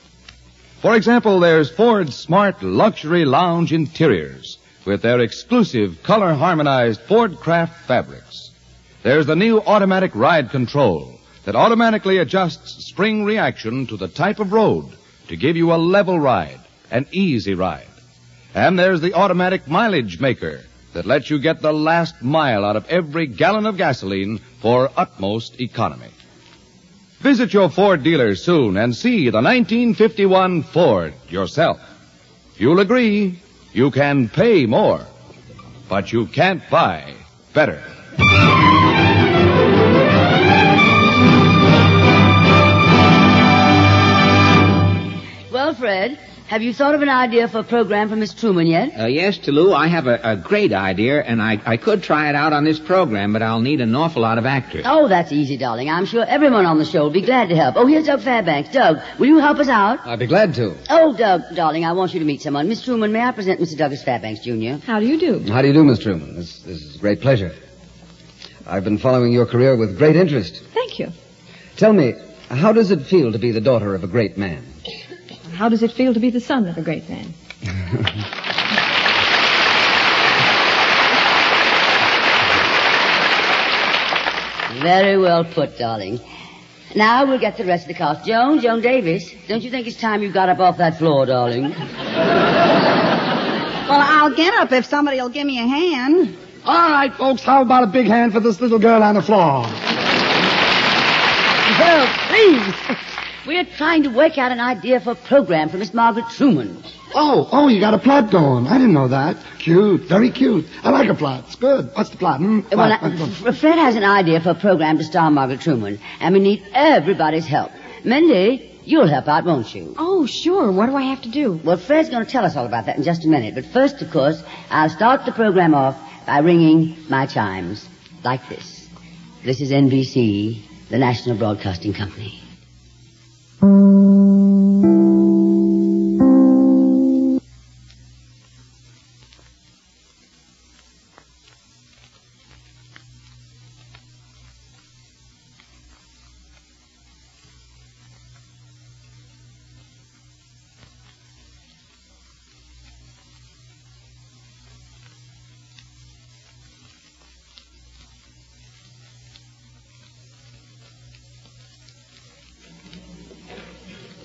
For example, there's Ford's smart luxury lounge interiors with their exclusive color-harmonized Ford Craft fabrics. There's the new automatic ride control that automatically adjusts spring reaction to the type of road to give you a level ride, an easy ride. And there's the automatic mileage maker that lets you get the last mile out of every gallon of gasoline for utmost economy. Visit your Ford dealer soon and see the 1951 Ford yourself. You'll agree you can pay more, but you can't buy better. Well, Fred, have you thought of an idea for a program for Miss Truman yet? Yes, Toulouse, I have a great idea, and I could try it out on this program, but I'll need an awful lot of actors. Oh, that's easy, darling. I'm sure everyone on the show will be glad to help. Oh, here's Doug Fairbanks. Doug, will you help us out? I'd be glad to. Oh, Doug, darling, I want you to meet someone. Miss Truman, may I present Mr. Douglas Fairbanks, Jr.? How do you do? How do you do, Miss Truman? This is a great pleasure. I've been following your career with great interest. Thank you. Tell me, how does it feel to be the daughter of a great man? How does it feel to be the son of a great man? Very well put, darling. Now we'll get the rest of the cast. Joan Davis, don't you think it's time you got up off that floor, darling? Well, I'll get up if somebody will give me a hand. All right, folks, how about a big hand for this little girl on the floor? Well, please. We're trying to work out an idea for a program for Miss Margaret Truman. Oh, you got a plot going. I didn't know that. Cute, very cute. I like a plot. It's good. What's the plot? Fred has an idea for a program to star Margaret Truman, and we need everybody's help. Mindy, you'll help out, won't you? Oh, sure. What do I have to do? Well, Fred's going to tell us all about that in just a minute. But first, of course, I'll start the program off by ringing my chimes. Like this. This is NBC, the National Broadcasting Company.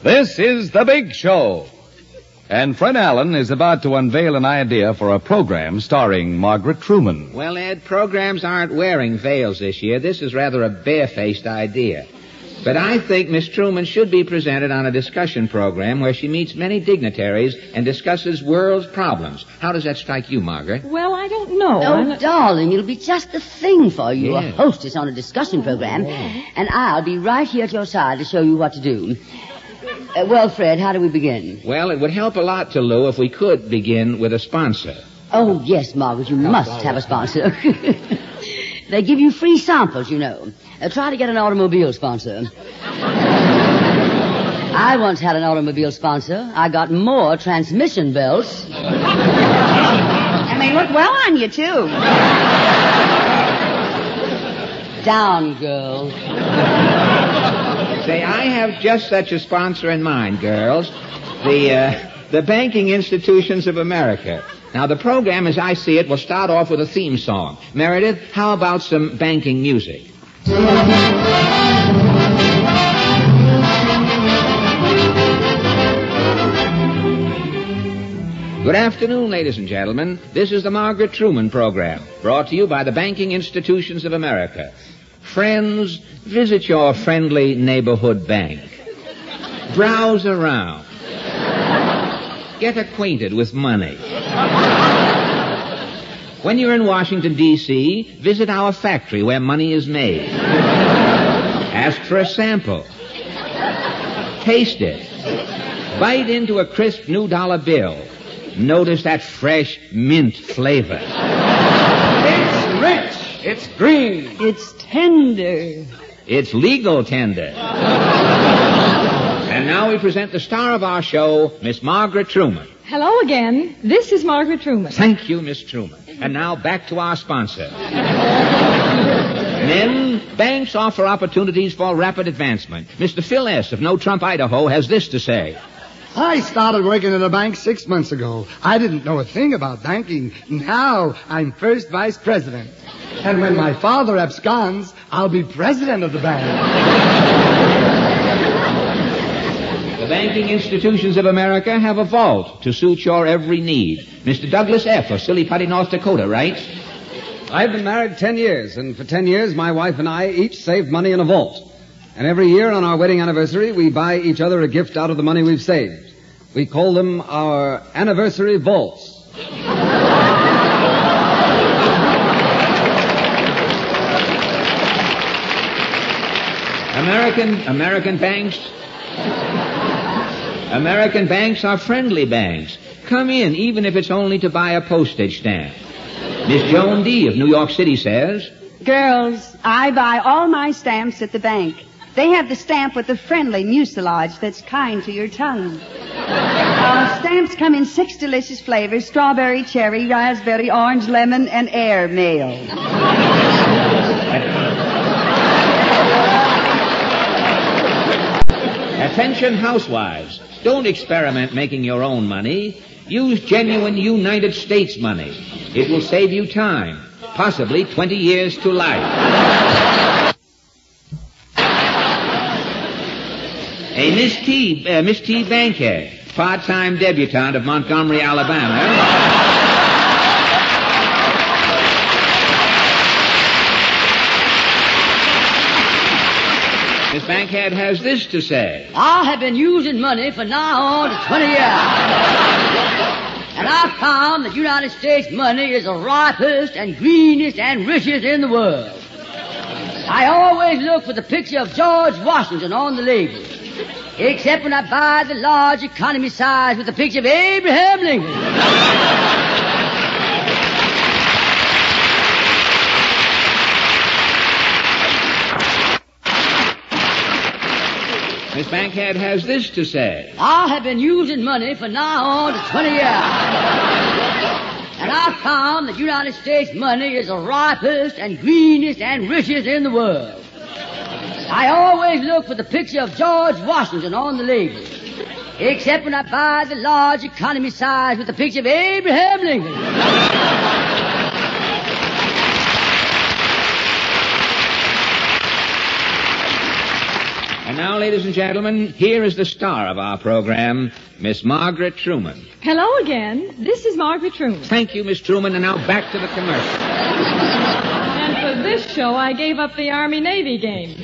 This is The Big Show. And Fred Allen is about to unveil an idea for a program starring Margaret Truman. Well, Ed, programs aren't wearing veils this year. This is rather a barefaced idea. But I think Miss Truman should be presented on a discussion program where she meets many dignitaries and discusses world's problems. How does that strike you, Margaret? Well, I don't know. Oh, darling, it'll be just the thing for you. Yeah. A hostess on a discussion program. And I'll be right here at your side to show you what to do. Well, Fred, how do we begin? Well, it would help a lot to Lou if we could begin with a sponsor. Oh, yes, Margaret, you must have a sponsor. They give you free samples, you know. Try to get an automobile sponsor. I once had an automobile sponsor. I got more transmission belts. And they look well on you, too. Down, girl. Say, I have just such a sponsor in mind, girls. The Banking Institutions of America. Now, the program, as I see it, will start off with a theme song. Meredith, how about some banking music? Good afternoon, ladies and gentlemen. This is the Margaret Truman program, brought to you by the Banking Institutions of America. Friends, visit your friendly neighborhood bank. Browse around. Get acquainted with money. When you're in Washington, D.C., visit our factory where money is made. Ask for a sample. Taste it. Bite into a crisp new dollar bill. Notice that fresh mint flavor. It's rich. It's green. It's tender. It's legal tender. And now we present the star of our show, Miss Margaret Truman. Hello again. This is Margaret Truman. Thank you, Miss Truman. And now back to our sponsor. Men, banks offer opportunities for rapid advancement. Mr. Phil S. of No Trump, Idaho, has this to say. I started working at a bank 6 months ago. I didn't know a thing about banking. Now I'm first vice president. And when my father absconds, I'll be president of the bank. The banking institutions of America have a vault to suit your every need. Mr. Douglas F. of Silly Putty, North Dakota, writes, I've been married 10 years, and for 10 years my wife and I each saved money in a vault. And every year on our wedding anniversary, we buy each other a gift out of the money we've saved. We call them our anniversary vaults. American banks are friendly banks. Come in, even if it's only to buy a postage stamp. Miss Joan D. of New York City says, Girls, I buy all my stamps at the bank. They have the stamp with the friendly mucilage that's kind to your tongue. Stamps come in 6 delicious flavors: strawberry, cherry, raspberry, orange, lemon, and air mail. Attention housewives, don't experiment making your own money. Use genuine United States money. It will save you time, possibly 20 years to life. A Miss T. Bankhead, part-time debutante of Montgomery, Alabama. Miss Bankhead has this to say. I have been using money for now on to 20 years. And I found that United States money is the ripest and greenest and richest in the world. I always look for the picture of George Washington on the label, except when I buy the large economy size with the picture of Abraham Lincoln. Miss Bankhead has this to say. I have been using money for now on to 20 years. And I found that United States money is the ripest and greenest and richest in the world. I always look for the picture of George Washington on the label, except when I buy the large economy size with the picture of Abraham Lincoln. And now, ladies and gentlemen, here is the star of our program, Miss Margaret Truman. Hello again. This is Margaret Truman. Thank you, Miss Truman, and now back to the commercial. And for this show, I gave up the Army-Navy game.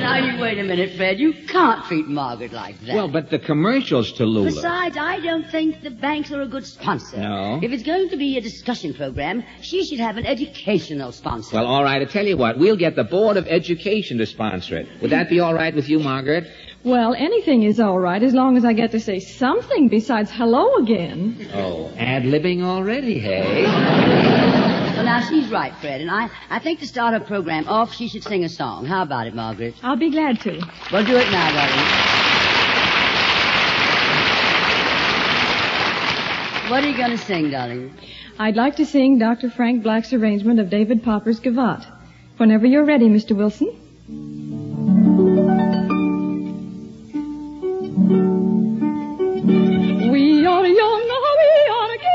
Now, you wait a minute, Fred. You can't treat Margaret like that. Well, but the commercial's Tallulah. Besides, I don't think the banks are a good sponsor. No? If it's going to be a discussion program, she should have an educational sponsor. Well, all right, I tell you what. We'll get the Board of Education to sponsor it. Would that be all right with you, Margaret? Well, anything is all right as long as I get to say something besides hello again. Oh, ad-libbing already, hey? Well, now, she's right, Fred, and I think to start her program off, she should sing a song. How about it, Margaret? I'll be glad to. Well, do it now, darling. What are you going to sing, darling? I'd like to sing Dr. Frank Black's arrangement of David Popper's Gavotte. Whenever you're ready, Mr. Wilson. We are young, we are gay.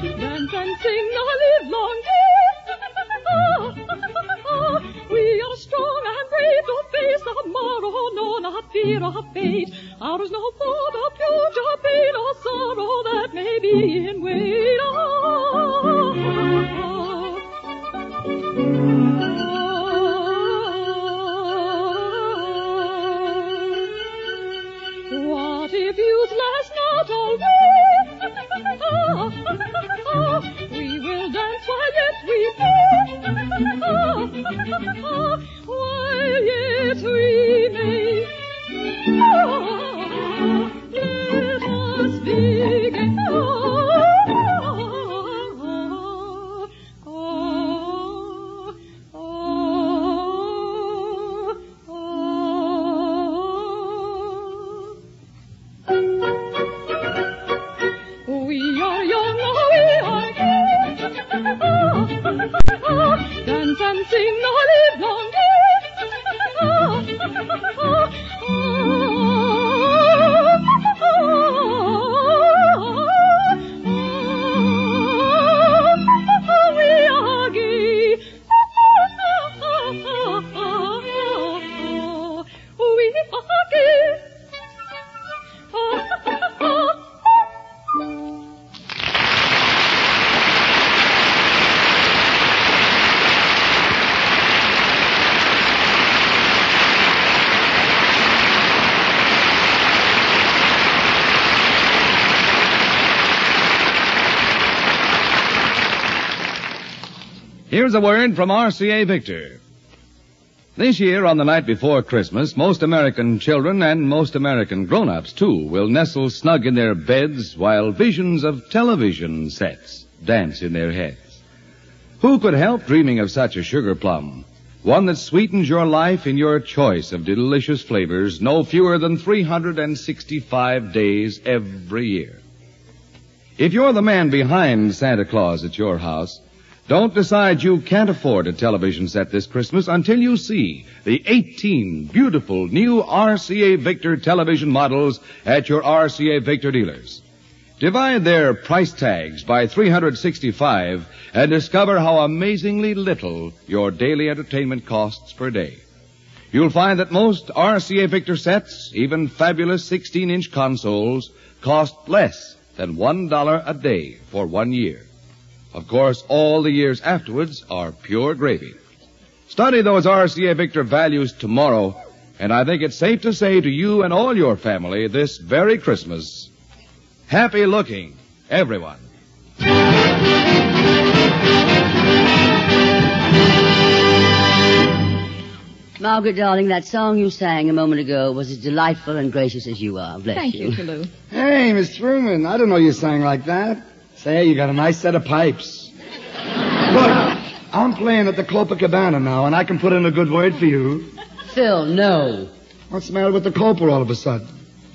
Dance and sing a livelong day. We are strong and brave to face the morrow, no, not fear of fate. Ours no for the future pain or sorrow that may be in wait. What if youth last not always? We will dance while yet we may. While yet Dance and sing the livelong day. We are gay. We are gay. Here's a word from RCA Victor. This year, on the night before Christmas, most American children and most American grown-ups, too, will nestle snug in their beds while visions of television sets dance in their heads. Who could help dreaming of such a sugar plum? One that sweetens your life in your choice of delicious flavors no fewer than 365 days every year. If you're the man behind Santa Claus at your house, don't decide you can't afford a television set this Christmas until you see the 18 beautiful new RCA Victor television models at your RCA Victor dealers. Divide their price tags by 365 and discover how amazingly little your daily entertainment costs per day. You'll find that most RCA Victor sets, even fabulous 16-inch consoles, cost less than $1 a day for 1 year. Of course, all the years afterwards are pure gravy. Study those RCA Victor values tomorrow, and I think it's safe to say to you and all your family this very Christmas, happy looking, everyone. Margaret, darling, that song you sang a moment ago was as delightful and gracious as you are. Bless Thank you. you, Toulouse. Hey, Miss Truman, I didn't know you sang like that. Say, you got a nice set of pipes. Look, I'm playing at the Copacabana now, and I can put in a good word for you. Phil, no. What's the matter with the Copa all of a sudden?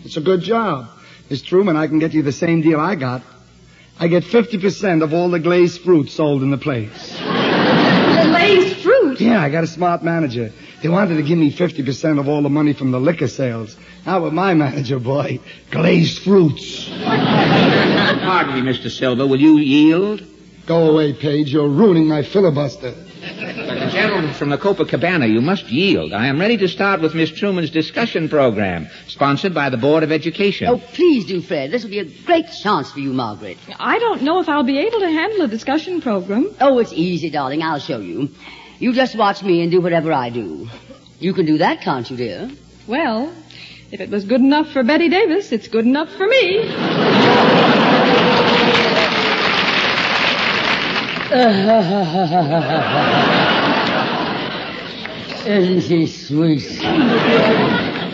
It's a good job. Miss Truman, I can get you the same deal I got. I get 50% of all the glazed fruit sold in the place. Glazed fruit? Yeah, I got a smart manager. They wanted to give me 50% of all the money from the liquor sales. Now with my manager, boy, glazed fruits. Pardon me, Mr. Silver. Will you yield? Go away, Page. You're ruining my filibuster. But the gentleman from the Copacabana, you must yield. I am ready to start with Miss Truman's discussion program, sponsored by the Board of Education. Oh, please do, Fred. This will be a great chance for you, Margaret. I don't know if I'll be able to handle a discussion program. Oh, it's easy, darling. I'll show you. You just watch me and do whatever I do. You can do that, can't you, dear? Well, if it was good enough for Betty Davis, it's good enough for me. Isn't she sweet?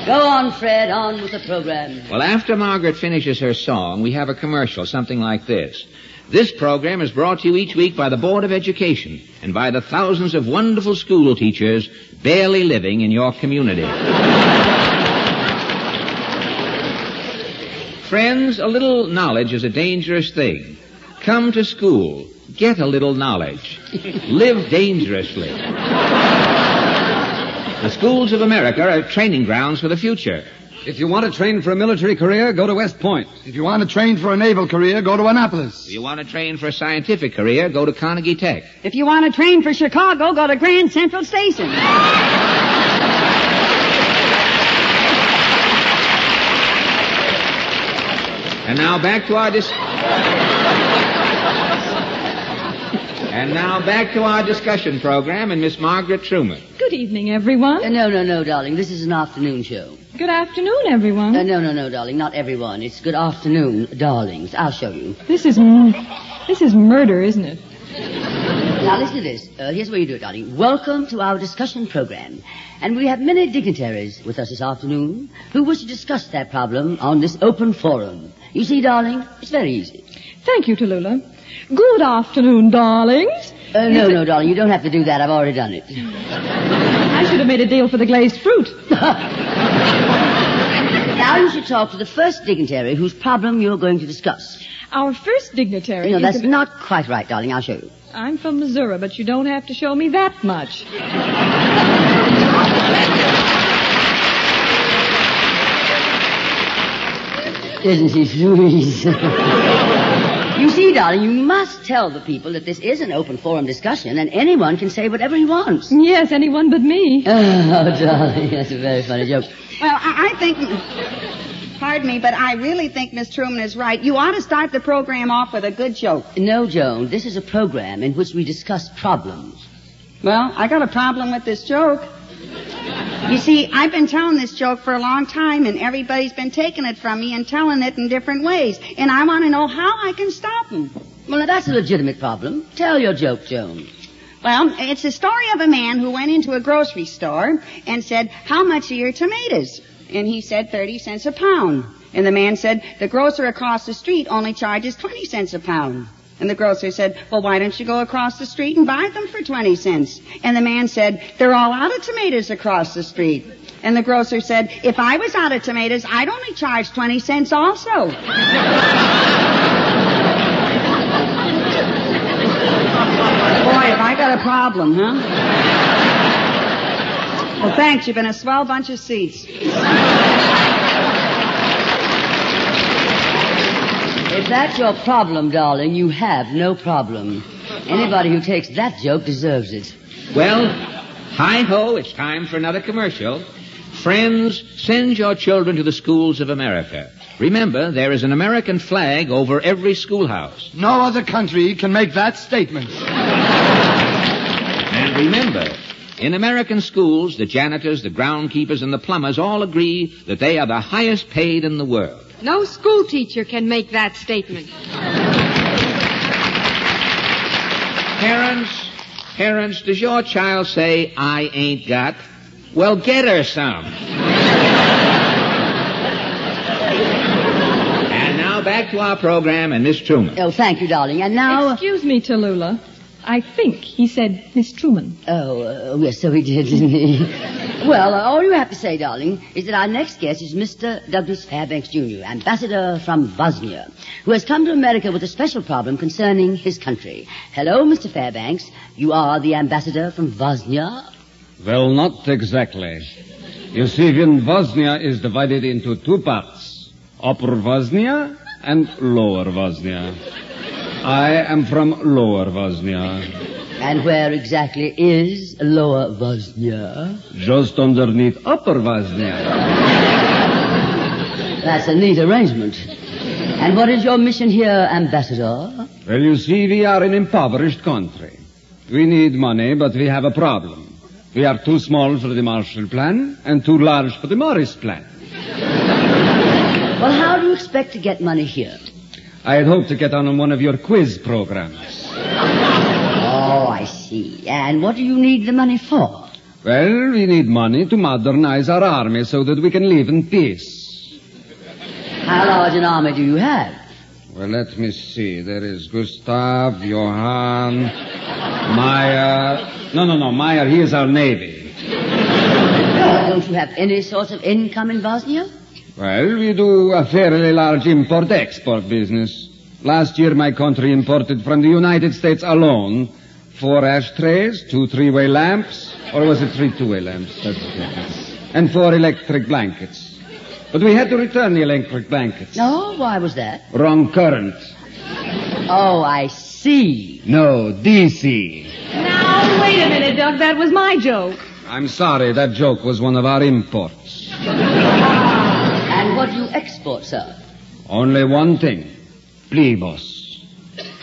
Go on, Fred, on with the program. Well, after Margaret finishes her song, we have a commercial, something like this. This program is brought to you each week by the Board of Education and by the thousands of wonderful school teachers barely living in your community. Friends, a little knowledge is a dangerous thing. Come to school. Get a little knowledge. Live dangerously. The schools of America are training grounds for the future. If you want to train for a military career, go to West Point. If you want to train for a naval career, go to Annapolis. If you want to train for a scientific career, go to Carnegie Tech. If you want to train for Chicago, go to Grand Central Station. And now back to our discussion program and Miss Margaret Truman. Good evening, everyone. No, darling. This is an afternoon show. Good afternoon, everyone. No, darling. Not everyone. It's good afternoon, darlings. I'll show you. This is murder, isn't it? Now, listen to this. Here's what you do, darling. Welcome to our discussion program. And we have many dignitaries with us this afternoon who wish to discuss that problem on this open forum. You see, darling, it's very easy. Thank you, Tallulah. Good afternoon, darlings. No, darling, you don't have to do that. I've already done it. I should have made a deal for the glazed fruit. Now you should talk to the first dignitary whose problem you're going to discuss. Our first dignitary... No, is that's a- not quite right, darling. I'll show you. I'm from Missouri, but you don't have to show me that much. Isn't she sweet? You see, darling, you must tell the people that this is an open forum discussion and anyone can say whatever he wants. Yes, anyone but me. Oh, darling, that's a very funny joke. Well, I think... Pardon me, but I really think Miss Truman is right. You ought to start the program off with a good joke. No, Joan, this is a program in which we discuss problems. Well, I got a problem with this joke. You see, I've been telling this joke for a long time, and everybody's been taking it from me and telling it in different ways. And I want to know how I can stop them. Well, now, that's a legitimate problem. Tell your joke, Joan. Well, it's the story of a man who went into a grocery store and said, "How much are your tomatoes?" And he said 30 cents a pound. And the man said, "The grocer across the street only charges 20 cents a pound." And the grocer said, "Well, why don't you go across the street and buy them for 20 cents? And the man said, "They're all out of tomatoes across the street." And the grocer said, "If I was out of tomatoes, I'd only charge 20 cents also." Boy, have I got a problem, huh? Well, thanks. You've been a swell bunch of seats. If that's your problem, darling, you have no problem. Anybody who takes that joke deserves it. Well, hi-ho, it's time for another commercial. Friends, send your children to the schools of America. Remember, there is an American flag over every schoolhouse. No other country can make that statement. And remember, in American schools, the janitors, the groundkeepers, and the plumbers all agree that they are the highest paid in the world. No school teacher can make that statement. Parents, does your child say, "I ain't got"? Well, get her some. And now back to our program and Miss Truman. Oh, thank you, darling. And now... Excuse me, Tallulah. I think he said Miss Truman. Oh, yes, so he did, didn't he? Well, all you have to say, darling, is that our next guest is Mr. Douglas Fairbanks, Jr., ambassador from Bosnia, who has come to America with a special problem concerning his country. Hello, Mr. Fairbanks. You are the ambassador from Bosnia? Well, not exactly. You see, Bosnia is divided into two parts. Upper Bosnia and Lower Bosnia. I am from Lower Bosnia. And where exactly is Lower Bosnia? Just underneath Upper Bosnia. That's a neat arrangement. And what is your mission here, Ambassador? Well, you see, we are an impoverished country. We need money, but we have a problem. We are too small for the Marshall Plan and too large for the Morris Plan. Well, how do you expect to get money here? I had hoped to get on one of your quiz programs. Oh, I see. And what do you need the money for? Well, we need money to modernize our army so that we can live in peace. How large an army do you have? Well, let me see. There is Gustav, Johan, Meyer. No, Meyer, he is our Navy. Don't you have any sort of income in Bosnia? Well, we do a fairly large import-export business. Last year, my country imported from the United States alone 4 ashtrays, 2 3-way lamps, or was it 3 2-way lamps? And 4 electric blankets. But we had to return the electric blankets. No, why was that? Wrong current. Oh, I see. No, DC. Now, wait a minute, Doug. That was my joke. I'm sorry, that joke was one of our imports. And what do you export, sir? Only one thing. Plebos.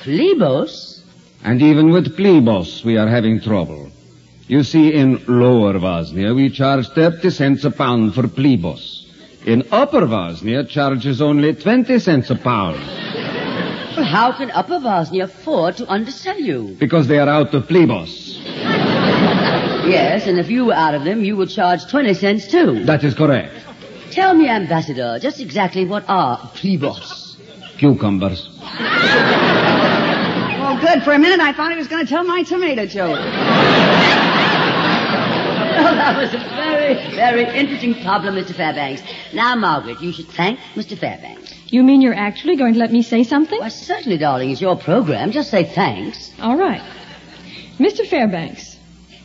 Plebos? And even with plebos, we are having trouble. You see, in Lower Bosnia, we charge 30 cents a pound for plebos. In Upper Bosnia, charges only 20 cents a pound. Well, how can Upper Bosnia afford to undersell you? Because they are out of plebos. Yes, and if you were out of them, you would charge 20 cents too. That is correct. Tell me, Ambassador, just exactly what are plebos? Cucumbers. Well, good. For a minute, I thought he was going to tell my tomato joke. Well, that was a very, very interesting problem, Mr. Fairbanks. Now, Margaret, you should thank Mr. Fairbanks. You mean you're actually going to let me say something? Why, certainly, darling. It's your program. Just say thanks. All right. Mr. Fairbanks,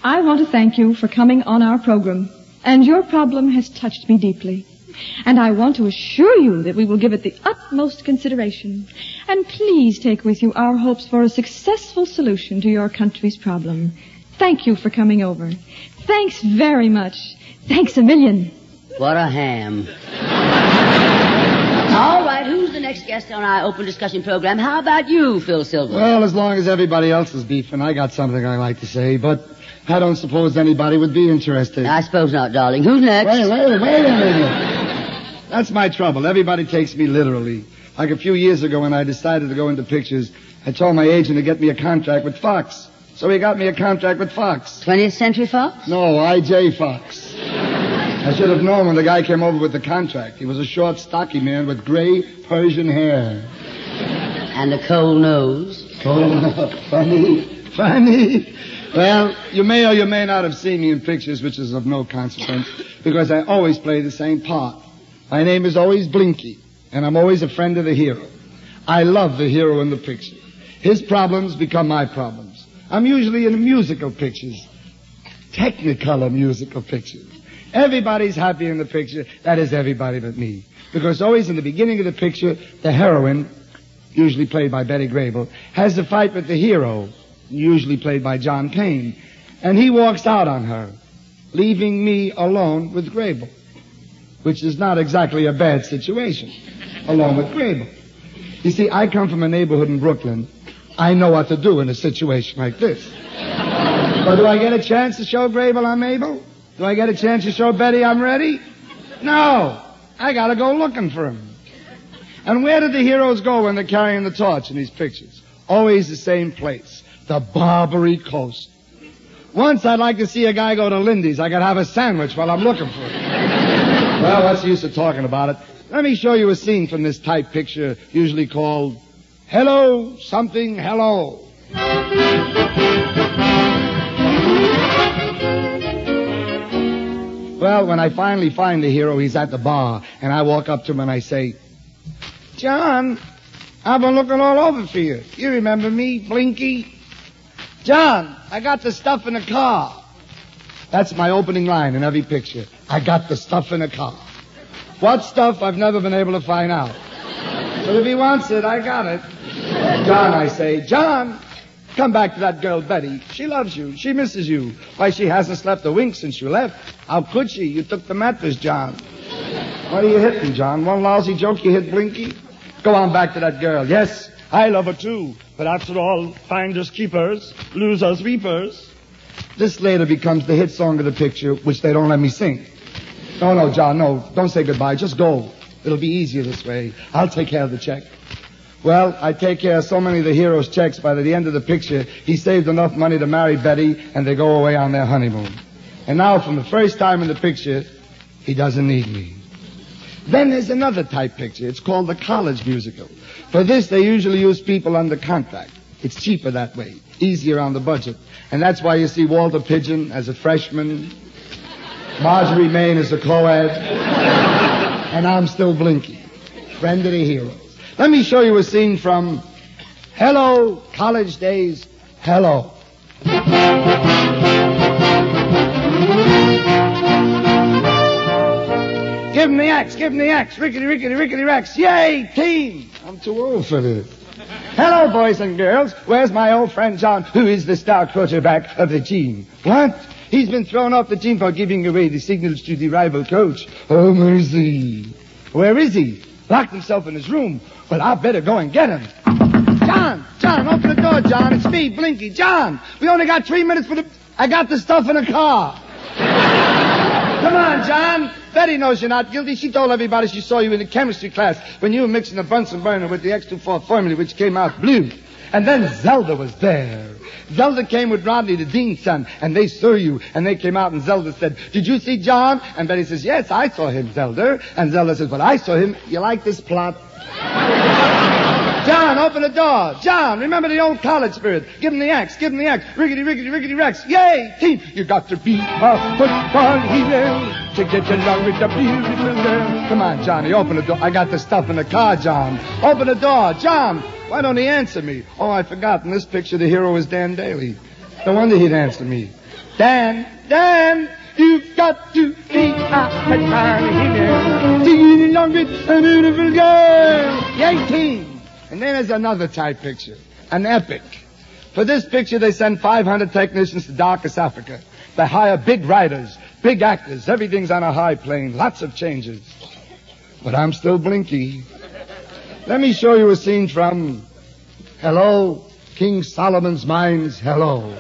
I want to thank you for coming on our program. And your problem has touched me deeply. And I want to assure you that we will give it the utmost consideration. And please take with you our hopes for a successful solution to your country's problem. Thank you for coming over. Thanks very much. Thanks a million. What a ham. All right, who's the next guest on our open discussion program? How about you, Phil Silver? Well, as long as everybody else is beefing, I got something I like to say, but I don't suppose anybody would be interested. I suppose not, darling. Who's next? Wait a minute. That's my trouble. Everybody takes me literally. Like a few years ago when I decided to go into pictures, I told my agent to get me a contract with Fox. So he got me a contract with Fox. 20th Century Fox? No, I.J. Fox. I should have known when the guy came over with the contract. He was a short, stocky man with gray Persian hair. And a cold nose. Cold nose. Funny. Well, you may or you may not have seen me in pictures, which is of no consequence, because I always play the same part. My name is always Blinky, and I'm always a friend of the hero. I love the hero in the picture. His problems become my problems. I'm usually in musical pictures. Technicolor musical pictures. Everybody's happy in the picture. That is everybody but me. Because always in the beginning of the picture, the heroine, usually played by Betty Grable, has a fight with the hero, usually played by John Payne. And he walks out on her, leaving me alone with Grable, which is not exactly a bad situation, alone with Grable. You see, I come from a neighborhood in Brooklyn. I know what to do in a situation like this. But do I get a chance to show Grable I'm able? Do I get a chance to show Betty I'm ready? No. I gotta go looking for him. And where do the heroes go when they're carrying the torch in these pictures? Always the same place. The Barbary Coast. Once I'd like to see a guy go to Lindy's. I could have a sandwich while I'm looking for him. Well, what's the use of talking about it? Let me show you a scene from this type picture, usually called Hello, Something, Hello. Well, when I finally find the hero, he's at the bar, and I walk up to him and I say, John, I've been looking all over for you. You remember me, Blinky? John, I got the stuff in the car. That's my opening line in every picture. I got the stuff in the car. What stuff, I've never been able to find out. But if he wants it, I got it. John, I say, John, come back to that girl, Betty. She loves you. She misses you. Why, she hasn't slept a wink since you left. How could she? You took the mattress, John. What are you hitting, John? One lousy joke you hit Blinky? Go on back to that girl. Yes, I love her too. But after all, finders keepers, losers reapers. This later becomes the hit song of the picture, which they don't let me sing. No, John, no. Don't say goodbye. Just go. It'll be easier this way. I'll take care of the check. Well, I take care of so many of the hero's checks, by the end of the picture, he saved enough money to marry Betty, and they go away on their honeymoon. And now, from the first time in the picture, he doesn't need me. Then there's another type picture. It's called the college musical. For this, they usually use people under contract. It's cheaper that way, easier on the budget. And that's why you see Walter Pidgeon as a freshman, Marjorie Main as a co-ed, and I'm still Blinky, friend of the heroes. Let me show you a scene from Hello, College Days, Hello. Give him the axe, rickety, rickety, rickety, rex. Yay, team! I'm too old for this. Hello, boys and girls. Where's my old friend John, who is the star quarterback of the team? What? He's been thrown off the team for giving away the signals to the rival coach. Oh, mercy. Where is he? Locked himself in his room. Well, I better go and get him. John, open the door, John. It's me, Blinky. John, we only got 3 minutes for the... I got the stuff in the car. Come on, John. Betty knows you're not guilty. She told everybody she saw you in the chemistry class when you were mixing the Bunsen burner with the X24 formula, which came out blue. And then Zelda was there. Zelda came with Rodney, the dean's son, and they saw you, and they came out, and Zelda said, did you see John? And Betty says, yes, I saw him, Zelda. And Zelda says, well, I saw him. You like this plot? John, open the door. John, remember the old college spirit. Give him the axe. Rickety, rickety, rickety, Rex. Yay, team. You got to be a football hero to get along with the beautiful girl. Come on, Johnny, open the door. I got the stuff in the car, John. Open the door. John, why don't he answer me? Oh, I forgot. In this picture, the hero is Dan Daly. No wonder he'd answer me. Dan, you've got to be a football hero to get along with a beautiful girl. Yay, team. And then there's another type picture, an epic. For this picture, they send 500 technicians to darkest Africa. They hire big writers, big actors. Everything's on a high plane, lots of changes. But I'm still Blinky. Let me show you a scene from Hello, King Solomon's Mines, Hello.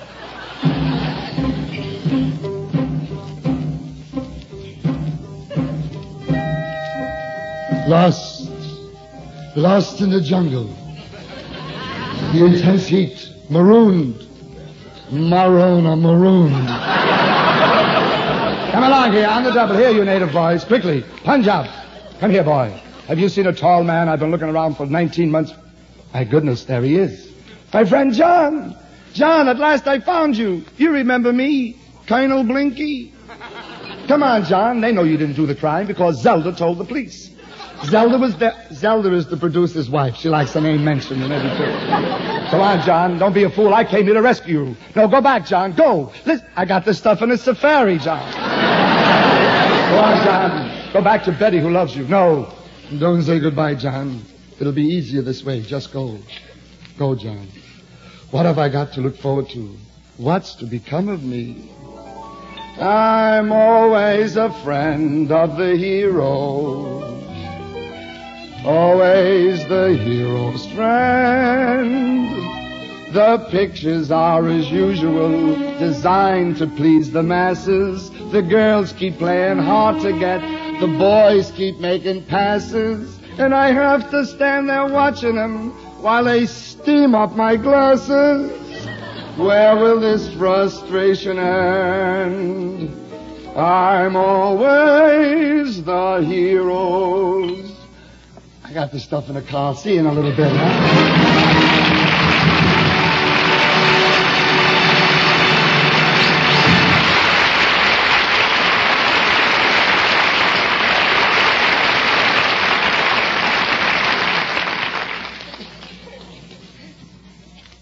Lost in the jungle. The intense heat, marooned. Marooned. Come along here, on the double. Here, you native boys, quickly. Punjab. Come here, boy. Have you seen a tall man? I've been looking around for 19 months. My goodness, there he is. My friend John. John, at last I found you. You remember me, Colonel Blinky? Come on, John. They know you didn't do the crime because Zelda told the police. Zelda was there. Zelda is the producer's wife. She likes the name mentioned in everything. Come on, John. Don't be a fool. I came here to rescue you. No, go back, John. Go. Listen, I got this stuff in a safari, John. Go on, John. Go back to Betty, who loves you. No. Don't say goodbye, John. It'll be easier this way. Just go. Go, John. What have I got to look forward to? What's to become of me? I'm always a friend of the hero. Always the hero's friend. The pictures are, as usual, designed to please the masses. The girls keep playing hard to get. The boys keep making passes. And I have to stand there watching them while they steam up my glasses. Where will this frustration end? I'm always the hero's. I got the stuff in the car. See you in a little bit, huh?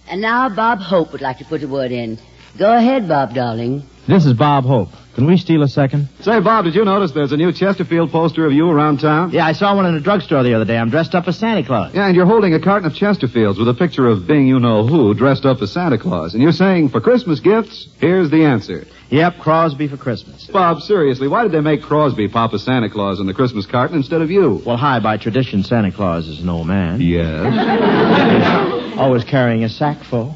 And now Bob Hope would like to put a word in. Go ahead, Bob, darling. This is Bob Hope. Can we steal a second? Say, Bob, did you notice there's a new Chesterfield poster of you around town? Yeah, I saw one in a drugstore the other day. I'm dressed up as Santa Claus. Yeah, and you're holding a carton of Chesterfields with a picture of Bing you-know-who dressed up as Santa Claus. And you're saying, for Christmas gifts, here's the answer. Yep, Crosby for Christmas. Bob, seriously, why did they make Crosby Papa Santa Claus in the Christmas carton instead of you? Well, by tradition, Santa Claus is an old man. Yes. Always carrying a sack full.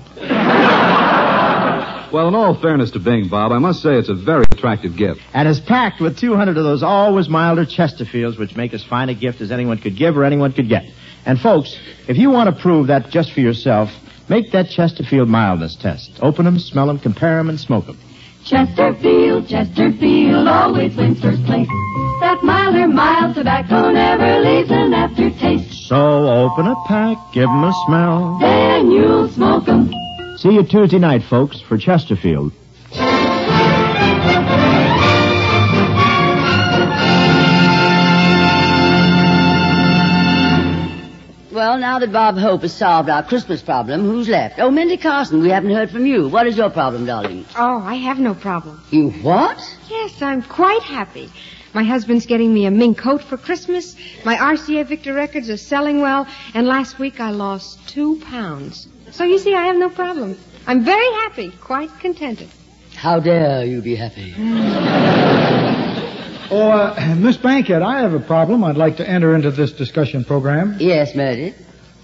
Well, in all fairness to Bing, Bob, I must say it's a very attractive gift. And is packed with 200 of those always milder Chesterfields, which make as fine a gift as anyone could give or anyone could get. And, folks, if you want to prove that just for yourself, make that Chesterfield mildness test. Open them, smell them, compare them, and smoke them. Chesterfield, always wins first place. That milder, mild tobacco never leaves an aftertaste. So open a pack, give them a smell. Then you'll smoke them. See you Tuesday night, folks, for Chesterfield. Well, now that Bob Hope has solved our Christmas problem, who's left? Oh, Mindy Carson, we haven't heard from you. What is your problem, darling? Oh, I have no problem. You what? Yes, I'm quite happy. My husband's getting me a mink coat for Christmas. My RCA Victor records are selling well. And last week I lost 2 pounds. So you see, I have no problem. I'm very happy, quite contented. How dare you be happy? Miss Bankhead, I have a problem I'd like to enter into this discussion program. Yes, Meredith?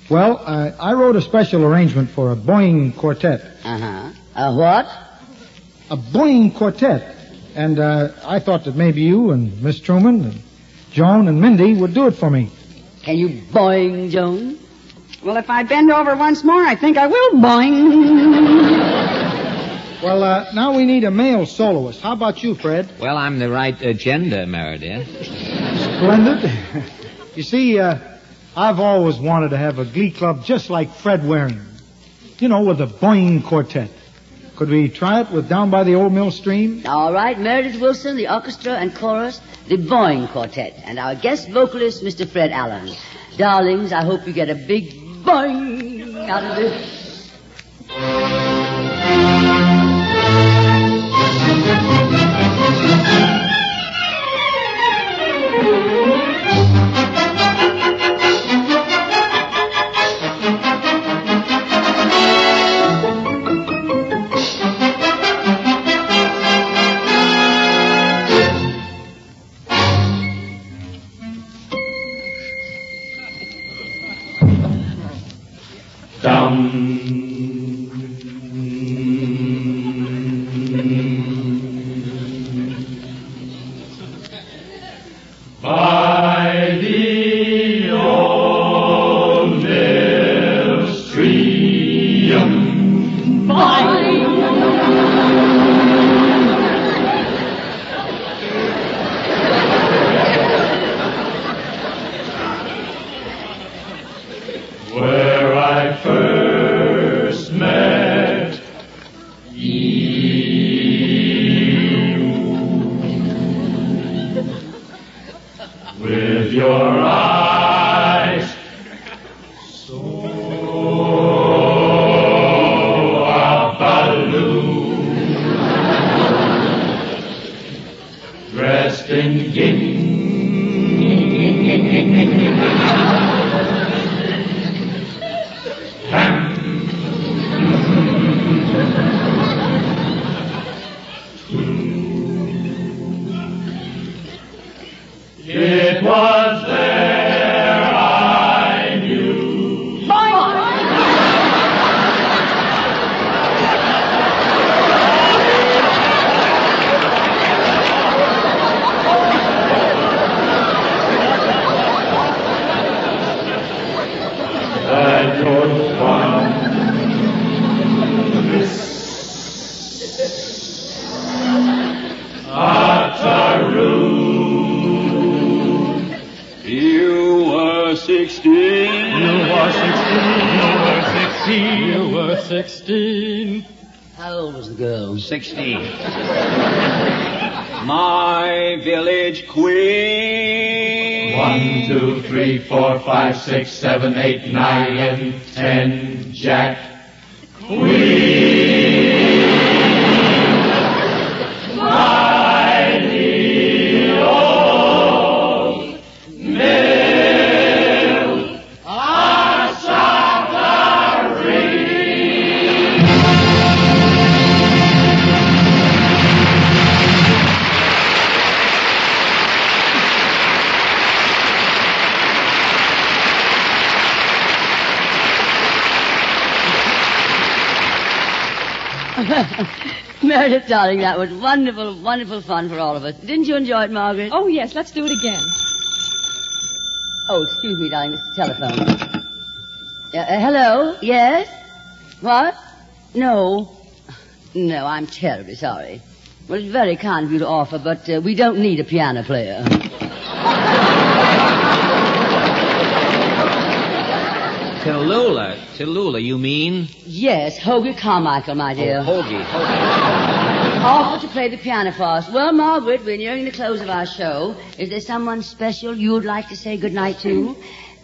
Well, I wrote a special arrangement for a Boeing quartet. Uh-huh. A what? A Boeing quartet. And I thought that maybe you and Miss Truman and Joan and Mindy would do it for me. Can you boing, Joan? Well, if I bend over once more, I think I will boing. Well, now we need a male soloist. How about you, Fred? Well, I'm the right agenda, Meredith. Splendid. You see, I've always wanted to have a glee club just like Fred Waring. You know, with the Boing Quartet. Could we try it with Down by the Old Mill Stream? All right, Meredith Wilson, the orchestra and chorus, the Boing Quartet, and our guest vocalist, Mr. Fred Allen. Darlings, I hope you get a big boing out of this. By the old mill stream, where I first met with your eyes so balloon, dressed in gingham, it was there I knew. That your fun You were 16. You were 16. You were 16. How old was the girl? 16. My village queen. 1, 2, 3, 4, 5, 6, 7, 8, 9, and 10. Jack. Queen. By the old mill, our submarine. Meredith, darling, that was wonderful, wonderful fun for all of us. Didn't you enjoy it, Margaret? Oh, yes, let's do it again. Oh, excuse me, darling, it's the telephone. Hello? Yes? What? No. No, I'm terribly sorry. Well, it's very kind of you to offer, but we don't need a piano player. Tallulah, you mean? Yes, Hoagie Carmichael, my dear. Oh, Hoagie. Offered to play the piano for us. Well, Margaret, we're nearing the close of our show. Is there someone special you would like to say goodnight to?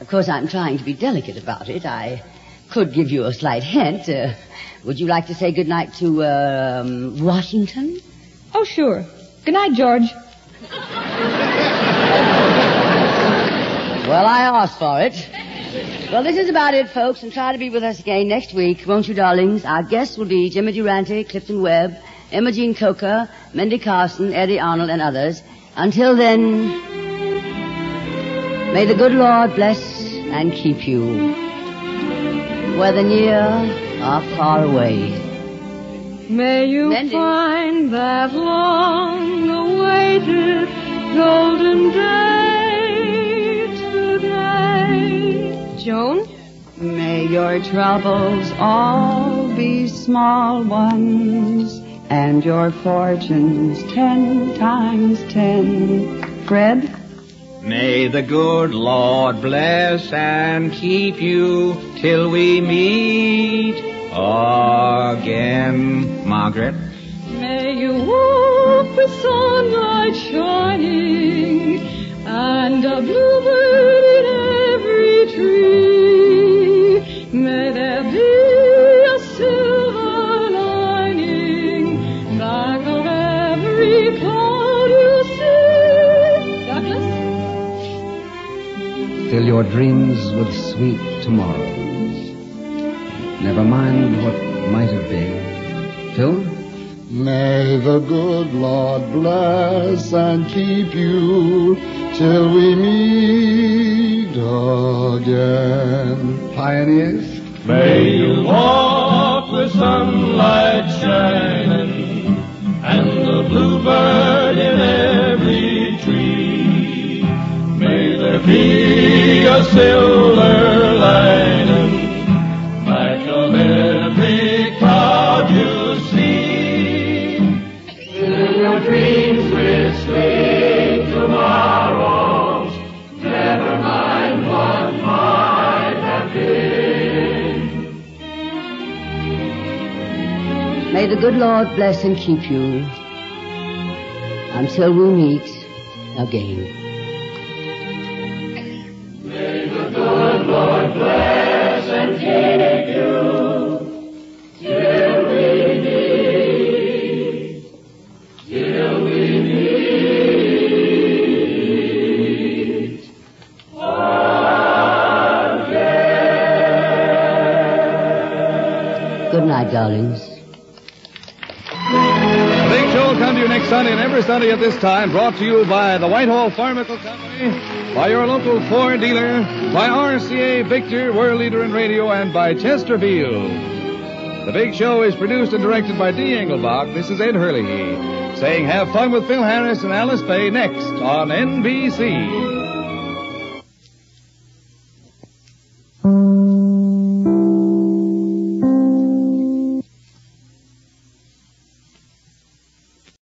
Of course, I'm trying to be delicate about it. I could give you a slight hint. Would you like to say goodnight to, Washington? Oh, sure. Good night, George. Well, I asked for it. Well, this is about it, folks, and try to be with us again next week, won't you, darlings? Our guests will be Jimmy Durante, Clifton Webb, Emma Jean Coker, Mindy Carson, Eddie Arnold, and others. Until then, may the good Lord bless and keep you, whether near or far away. May you find that long-awaited golden day today. Joan? May your troubles all be small ones, and your fortunes 10 times 10. Fred? May the good Lord bless and keep you till we meet again. Margaret. May you walk with sunlight shining and a bluebird in every tree. May there be a silver lining back of every cloud you see. Douglas? Fill your dreams with sweet tomorrows. Never mind what might have been. Phil? May the good Lord bless and keep you till we meet again. Pioneers? May you walk with sunlight shining and the bluebird in every tree. May there be a silver lining back of every cloud you see. Fill your dreams with sweet tomorrows. Never mind what might have been. May the good Lord bless and keep you until we meet again. May the good Lord bless and keep you till we meet again. Good night, darlings. The Big Show will come to you next Sunday and every Sunday at this time, brought to you by the Whitehall Pharmaceutical Company, by your local Ford dealer, by RCA Victor, world leader in radio, and by Chesterfield. The Big Show is produced and directed by D. Engelbach. This is Ed Hurley saying have fun with Phil Harris and Alice Faye next on NBC.